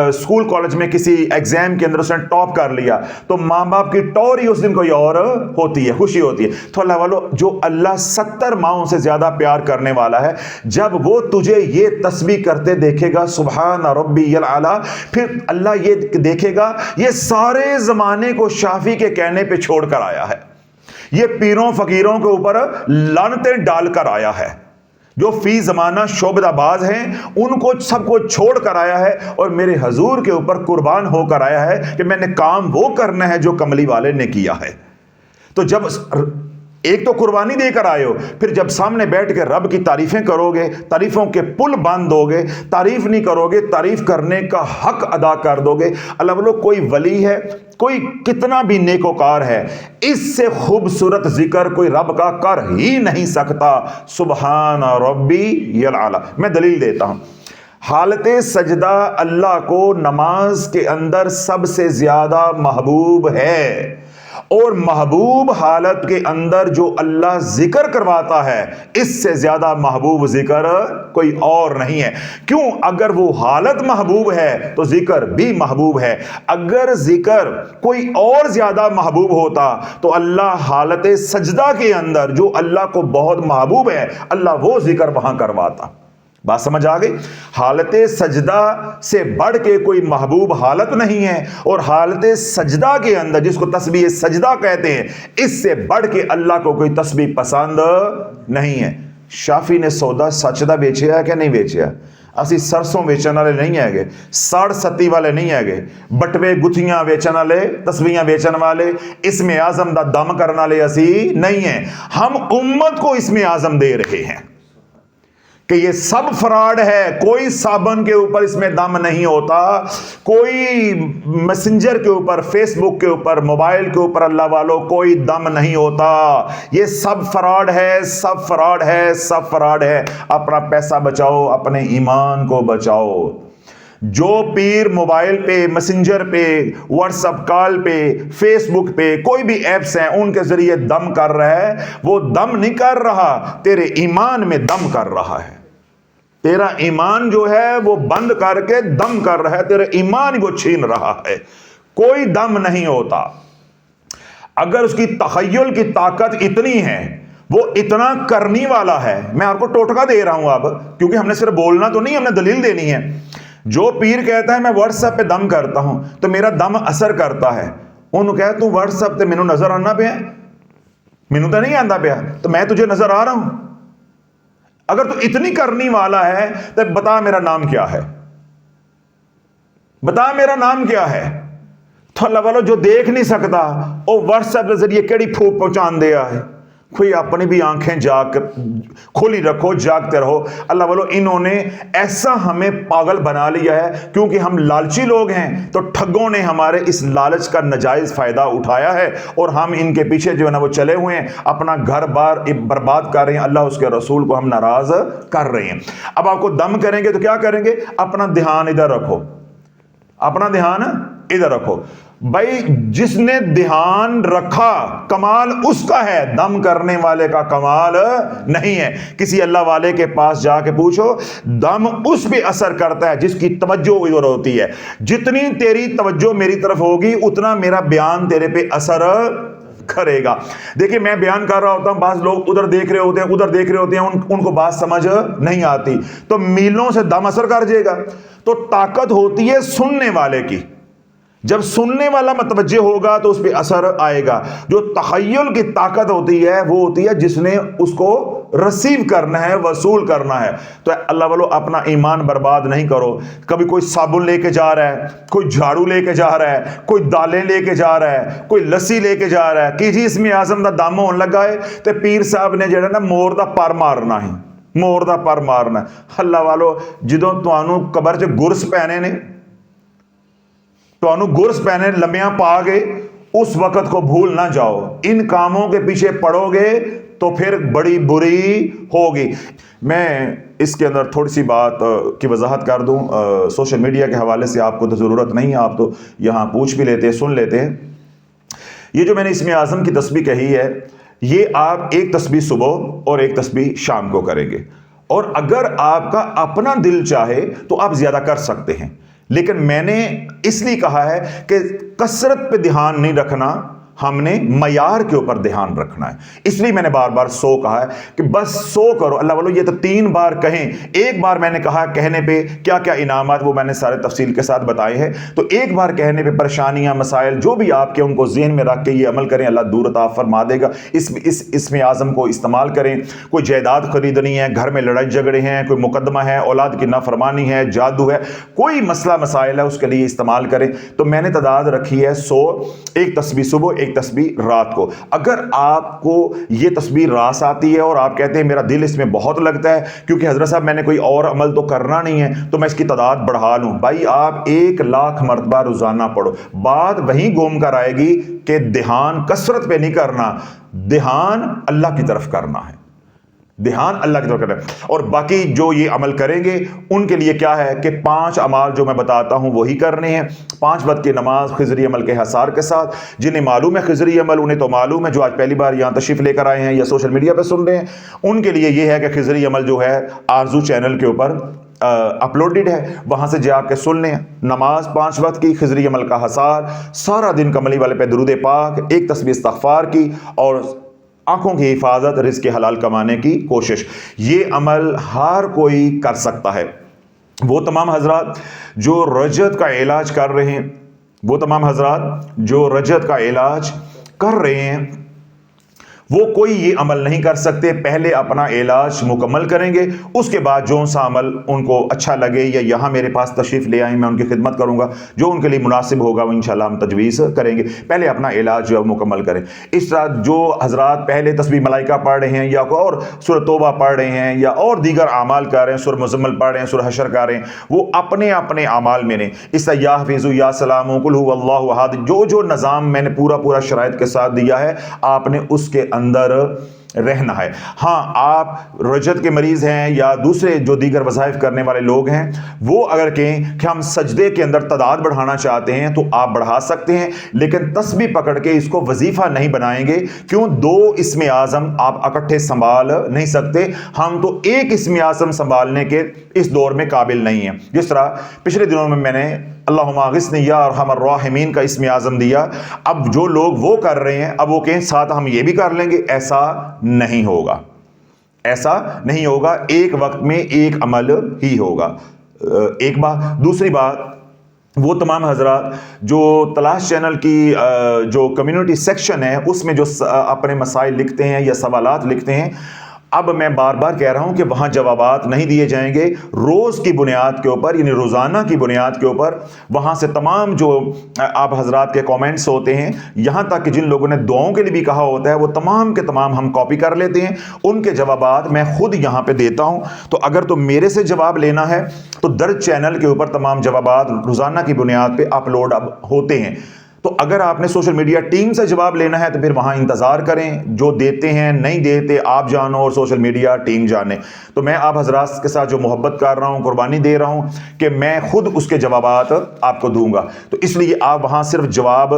اسکول کالج میں کسی ایگزام کے اندر اس نے ٹاپ کر لیا تو ماں باپ کی ٹوری اس دن کوئی اور ہوتی ہے، خوشی ہوتی ہے۔ تو اللہ والو جو اللہ 70 ماؤں سے زیادہ پیار کرنے والا ہے، جب وہ تجھے یہ تسبیح کرتے دیکھے گا سبحان ربی الاعلیٰ، پھر اللہ یہ دیکھے گا یہ سارے زمانے کو شافی کے کہنے پہ چھوڑ کر آیا ہے، یہ پیروں فقیروں کے اوپر لعنتیں ڈال کر آیا ہے، جو فی زمانہ شعبدہ باز ہیں ان کو سب کو چھوڑ کر آیا ہے اور میرے حضور کے اوپر قربان ہو کر آیا ہے کہ میں نے کام وہ کرنا ہے جو کملی والے نے کیا ہے۔ تو جب ایک تو قربانی دے کر آئے ہو، پھر جب سامنے بیٹھ کے رب کی تعریفیں کرو گے، تعریفوں کے پل باندھ گے، تعریف نہیں کرو گے، تعریف کرنے کا حق ادا کر دو گے۔ اللہ والو کوئی ولی ہے، کوئی کتنا بھی نیکوکار ہے، اس سے خوبصورت ذکر کوئی رب کا کر ہی نہیں سکتا۔ سبحان ربی الاعلیٰ۔ میں دلیل دیتا ہوں، حالت سجدہ اللہ کو نماز کے اندر سب سے زیادہ محبوب ہے، اور محبوب حالت کے اندر جو اللہ ذکر کرواتا ہے اس سے زیادہ محبوب ذکر کوئی اور نہیں ہے۔ کیوں؟ اگر وہ حالت محبوب ہے تو ذکر بھی محبوب ہے۔ اگر ذکر کوئی اور زیادہ محبوب ہوتا تو اللہ حالت سجدہ کے اندر جو اللہ کو بہت محبوب ہے اللہ وہ ذکر وہاں کرواتا۔ بات سمجھ آ گئی؟ حالت سجدہ سے بڑھ کے کوئی محبوب حالت نہیں ہے، اور حالت سجدہ کے اندر جس کو تسبیح سجدہ کہتے ہیں اس سے بڑھ کے اللہ کو کوئی تسبیح پسند نہیں ہے۔ شافی نے سودا سچ دا بیچیا ہے کہ نہیں بیچیا؟ اسی سرسوں ویچن والے نہیں ہے گے، ساڑھ ستی والے نہیں ہے گے، بٹوے گتھیاں ویچن والے، تسبیحاں ویچن والے، اسم اعظم دا دم کرنے والے اسی نہیں ہیں۔ ہم امت کو اسم اعظم دے رہے ہیں کہ یہ سب فراڈ ہے، کوئی صابن کے اوپر اس میں دم نہیں ہوتا، کوئی میسنجر کے اوپر، فیس بک کے اوپر، موبائل کے اوپر اللہ والو کوئی دم نہیں ہوتا، یہ سب فراڈ ہے، سب فراڈ ہے، سب فراڈ ہے۔ اپنا پیسہ بچاؤ، اپنے ایمان کو بچاؤ۔ جو پیر موبائل پہ، میسنجر پہ، واٹس ایپ کال پہ، فیس بک پہ، کوئی بھی ایپس ہیں ان کے ذریعے دم کر رہا ہے، وہ دم نہیں کر رہا، تیرے ایمان میں دم کر رہا ہے۔ تیرا ایمان جو ہے وہ بند کر کے دم کر رہا ہے، تیرا ایمان وہ چھین رہا ہے، کوئی دم نہیں ہوتا۔ اگر اس کی تخیل کی طاقت اتنی ہے، وہ اتنا کرنی والا ہے، میں آپ کو ٹوٹکا دے رہا ہوں اب، کیونکہ ہم نے صرف بولنا تو نہیں، ہم نے دلیل دینی ہے۔ جو پیر کہتا ہے میں واٹس ایپ پہ دم کرتا ہوں تو میرا دم اثر کرتا ہے، انہوں کہا تو واٹس ایپ تے مینوں نظر آنا پیا، مینوں تو نہیں آندا پیا، تو میں تجھے نظر آ رہا ہوں۔ اگر تو اتنی کرنی والا ہے تو بتا میرا نام کیا ہے، بتا میرا نام کیا ہے۔ تو اللہ والو جو دیکھ نہیں سکتا وہ واٹس ایپ کے ذریعے کیڑی پھوک پہنچان دیا ہے۔ کوئی اپنی بھی آنکھیں جاگ کھولی رکھو، جاگتے رہو۔ اللہ والو انہوں نے ایسا ہمیں پاگل بنا لیا ہے، کیونکہ ہم لالچی لوگ ہیں تو ٹھگوں نے ہمارے اس لالچ کا ناجائز فائدہ اٹھایا ہے، اور ہم ان کے پیچھے جو ہے نا وہ چلے ہوئے ہیں، اپنا گھر بار برباد کر رہے ہیں، اللہ اس کے رسول کو ہم ناراض کر رہے ہیں۔ اب آپ کو دم کریں گے تو کیا کریں گے؟ اپنا دھیان ادھر رکھو، اپنا دھیان ادھر رکھو۔ بھائی جس نے دھیان رکھا کمال اس کا ہے، دم کرنے والے کا کمال نہیں ہے۔ کسی اللہ والے کے پاس جا کے پوچھو، دم اس پہ اثر کرتا ہے جس کی توجہ ادھر ہوتی ہے۔ جتنی تیری توجہ میری طرف ہوگی اتنا میرا بیان تیرے پہ اثر کرے گا۔ دیکھیں میں بیان کر رہا ہوتا ہوں، بعض لوگ ادھر دیکھ رہے ہوتے ہیں، ادھر دیکھ رہے ہوتے ہیں، ان کو بات سمجھ نہیں آتی، تو میلوں سے دم اثر کر جائے گا۔ تو طاقت ہوتی ہے سننے والے کی، جب سننے والا متوجہ ہوگا تو اس پہ اثر آئے گا۔ جو تخیل کی طاقت ہوتی ہے وہ ہوتی ہے جس نے اس کو رسیو کرنا ہے، وصول کرنا ہے۔ تو اللہ والو اپنا ایمان برباد نہیں کرو۔ کبھی کوئی صابن لے کے جا رہا ہے، کوئی جھاڑو لے کے جا رہا ہے، کوئی دالیں لے کے جا رہا ہے، کوئی لسی لے کے جا رہا ہے کہ جی اس میں اعظم دا دم ہون لگا ہے تے پیر صاحب نے جڑا نا مور دا پر مارنا ہے، مور دا پر مارنا ہے۔ اللہ والو جدوں تانوں قبر چ گرس پینے نے، تو گرس پہنے لمیاں پا گئے، اس وقت کو بھول نہ جاؤ۔ ان کاموں کے پیچھے پڑو گے تو پھر بڑی بری ہوگی۔ میں اس کے اندر تھوڑی سی بات کی وضاحت کر دوں، سوشل میڈیا کے حوالے سے آپ کو تو ضرورت نہیں ہے، آپ تو یہاں پوچھ بھی لیتے ہیں، سن لیتے ہیں۔ یہ جو میں نے اسم اعظم کی تسبیح کہی ہے، یہ آپ ایک تسبیح صبح اور ایک تسبیح شام کو کریں گے، اور اگر آپ کا اپنا دل چاہے تو آپ زیادہ کر سکتے ہیں، لیکن میں نے اس لیے کہا ہے کہ کثرت پہ دھیان نہیں رکھنا، ہم نے معیار کے اوپر دھیان رکھنا ہے۔ اس لیے میں نے بار بار 100 کہا ہے کہ بس 100 کرو۔ اللہ والو یہ تو 3 بار کہیں، ایک بار میں نے کہا کہنے پہ کیا کیا انعامات، وہ میں نے سارے تفصیل کے ساتھ بتائے ہیں۔ تو ایک بار کہنے پہ پریشانیاں، مسائل جو بھی آپ کے ان کو ذہن میں رکھ کے یہ عمل کریں، اللہ دور عطا فرما دے گا۔ اسم اعظم کو استعمال کریں۔ کوئی جائیداد خریدنی ہے، گھر میں لڑائی جھگڑے ہیں، کوئی مقدمہ ہے، اولاد کی نافرمانی ہے، جادو ہے، کوئی مسئلہ مسائل ہے، اس کے لیے استعمال کریں۔ تو میں نے تعداد رکھی ہے 100، ایک تسبیح صبح، ایک تسبیح رات کو۔ اگر آپ کو یہ تسبیح راس آتی ہے اور آپ کہتے ہیں میرا دل اس میں بہت لگتا ہے کیونکہ حضرت صاحب میں نے کوئی اور عمل تو کرنا نہیں ہے تو میں اس کی تعداد بڑھا لوں، بھائی آپ 1,00,000 مرتبہ روزانہ پڑھو۔ بات وہیں گھوم کر آئے گی کہ دھیان کثرت پہ نہیں کرنا، دھیان اللہ کی طرف کرنا ہے، دھیان اللہ کی طرف کرنا ہے۔ اور باقی جو یہ عمل کریں گے ان کے لیے کیا ہے کہ 5 اعمال جو میں بتاتا ہوں وہی کرنے ہیں۔ 5 وقت کی نماز خضری عمل کے حصار کے ساتھ، جنہیں معلوم ہے خضری عمل انہیں تو معلوم ہے، جو آج پہلی بار یہاں تشریف لے کر آئے ہیں یا سوشل میڈیا پہ سن رہے ہیں ان کے لیے یہ ہے کہ خضری عمل جو ہے آرزو چینل کے اوپر اپلوڈڈ ہے، وہاں سے جا کے سن لیں۔ نماز 5 وقت کی، خضری عمل کا حصار، سارا دن کملی والے پہ درود پاک، ایک تسبیح استغفار کی، اور آنکھوں کی حفاظت، رزق حلال کمانے کی کوشش۔ یہ عمل ہر کوئی کر سکتا ہے۔ وہ تمام حضرات جو رجت کا علاج کر رہے ہیں، وہ تمام حضرات جو رجت کا علاج کر رہے ہیں وہ کوئی یہ عمل نہیں کر سکتے، پہلے اپنا علاج مکمل کریں گے، اس کے بعد جو سا عمل ان کو اچھا لگے یا یہاں میرے پاس تشریف لے آئیں، میں ان کی خدمت کروں گا، جو ان کے لیے مناسب ہوگا وہ انشاءاللہ ہم تجویز کریں گے۔ پہلے اپنا علاج جو مکمل کریں۔ اس طرح جو حضرات پہلے تسبیح ملائکہ پڑھ رہے ہیں یا کوئی اور سورۃ توبہ پڑھ رہے ہیں یا اور دیگر اعمال کر رہے ہیں، سورۃ مزمل پڑھ رہے ہیں، سورۃ حشر کر رہے ہیں، وہ اپنے اپنے اعمال میں نے اس طرح یا حفیظ یا سلام قل هو اللہ احد، جو نظام میں نے پورا شرائط کے ساتھ دیا ہے آپ نے اس کے اندر رہنا ہے۔ ہاں آپ رجت کے مریض ہیں یا دوسرے جو دیگر وظائف کرنے والے لوگ ہیں، وہ اگر کہیں کہ ہم سجدے کے اندر تعداد بڑھانا چاہتے ہیں تو آپ بڑھا سکتے ہیں، لیکن تسبیح پکڑ کے اس کو وظیفہ نہیں بنائیں گے۔ کیوں؟ 2 اسم اعظم آپ اکٹھے سنبھال نہیں سکتے، ہم تو ایک اسم اعظم سنبھالنے کے اس دور میں قابل نہیں ہیں۔ جس طرح پچھلے دنوں میں نے اللہم اغثنی یا ارحم الراحمین کا اسم اعظم دیا، اب جو لوگ وہ کر رہے ہیں اب وہ کہیں ساتھ ہم یہ بھی کر لیں گے، ایسا نہیں ہوگا، ایسا نہیں ہوگا، ایک وقت میں ایک عمل ہی ہوگا۔ ایک بات۔ دوسری بات، وہ تمام حضرات جو تلاش چینل کی جو کمیونٹی سیکشن ہے اس میں جو اپنے مسائل لکھتے ہیں یا سوالات لکھتے ہیں، اب میں بار بار کہہ رہا ہوں کہ وہاں جوابات نہیں دیے جائیں گے، روز کی بنیاد کے اوپر، یعنی روزانہ کی بنیاد کے اوپر وہاں سے تمام جو آپ حضرات کے کامنٹس ہوتے ہیں، یہاں تک کہ جن لوگوں نے دعاؤں کے لیے بھی کہا ہوتا ہے، وہ تمام کے تمام ہم کاپی کر لیتے ہیں، ان کے جوابات میں خود یہاں پہ دیتا ہوں۔ تو اگر تو میرے سے جواب لینا ہے تو درج چینل کے اوپر تمام جوابات روزانہ کی بنیاد پہ اپلوڈ اب ہوتے ہیں۔ تو اگر آپ نے سوشل میڈیا ٹیم سے جواب لینا ہے تو پھر وہاں انتظار کریں، جو دیتے ہیں نہیں دیتے آپ جانو اور سوشل میڈیا ٹیم جانے۔ تو میں آپ حضرات کے ساتھ جو محبت کر رہا ہوں، قربانی دے رہا ہوں کہ میں خود اس کے جوابات آپ کو دوں گا، تو اس لیے آپ وہاں صرف جواب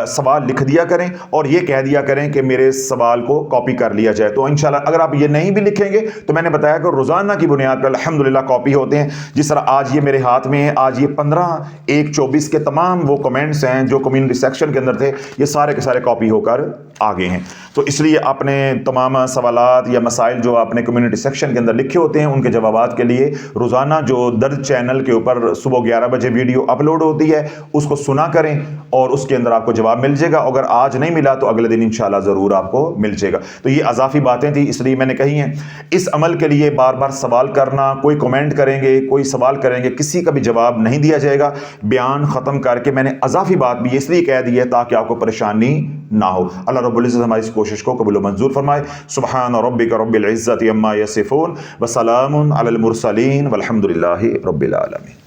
سوال لکھ دیا کریں اور یہ کہہ دیا کریں کہ میرے سوال کو کاپی کر لیا جائے۔ تو انشاءاللہ اگر آپ یہ نہیں بھی لکھیں گے تو میں نے بتایا کہ روزانہ کی بنیاد پر الحمدللہ کاپی ہوتے ہیں۔ جس طرح آج یہ میرے ہاتھ میں ہے، آج یہ 15/1/24 کے تمام وہ کمنٹس ہیں جو کمیونٹی سیکشن کے اندر تھے، یہ سارے کے سارے کاپی ہو کر آگے ہیں۔ تو اس لیے اپنے تمام سوالات یا مسائل جو آپ نے کمیونٹی سیکشن کے اندر لکھے ہوتے ہیں ان کے جوابات کے لیے روزانہ جو درج چینل کے اوپر صبح 11 بجے ویڈیو اپلوڈ ہوتی ہے اس کو سنا کریں اور اس کے اندر آپ کو جواب مل جائے گا۔ اگر آج نہیں ملا تو اگلے دن انشاءاللہ ضرور آپ کو مل جائے گا۔ تو یہ اضافی باتیں تھیں اس لیے میں نے کہی ہیں۔ اس عمل کے لیے بار بار سوال کرنا، کوئی کمنٹ کریں گے، کوئی سوال کریں گے، کسی کا بھی جواب نہیں دیا جائے گا۔ بیان ختم کر کے میں نے اضافی بات بھی اس لیے کہہ دی ہے تاکہ آپ کو پریشانی نہ ہو۔ اللہ رب العزت ہماری اس کوشش کو قبول و منظور فرمائے۔ سبحان ربک رب العزت عما یصفون وسلام علی المرسلین والحمد للہ رب العالمین۔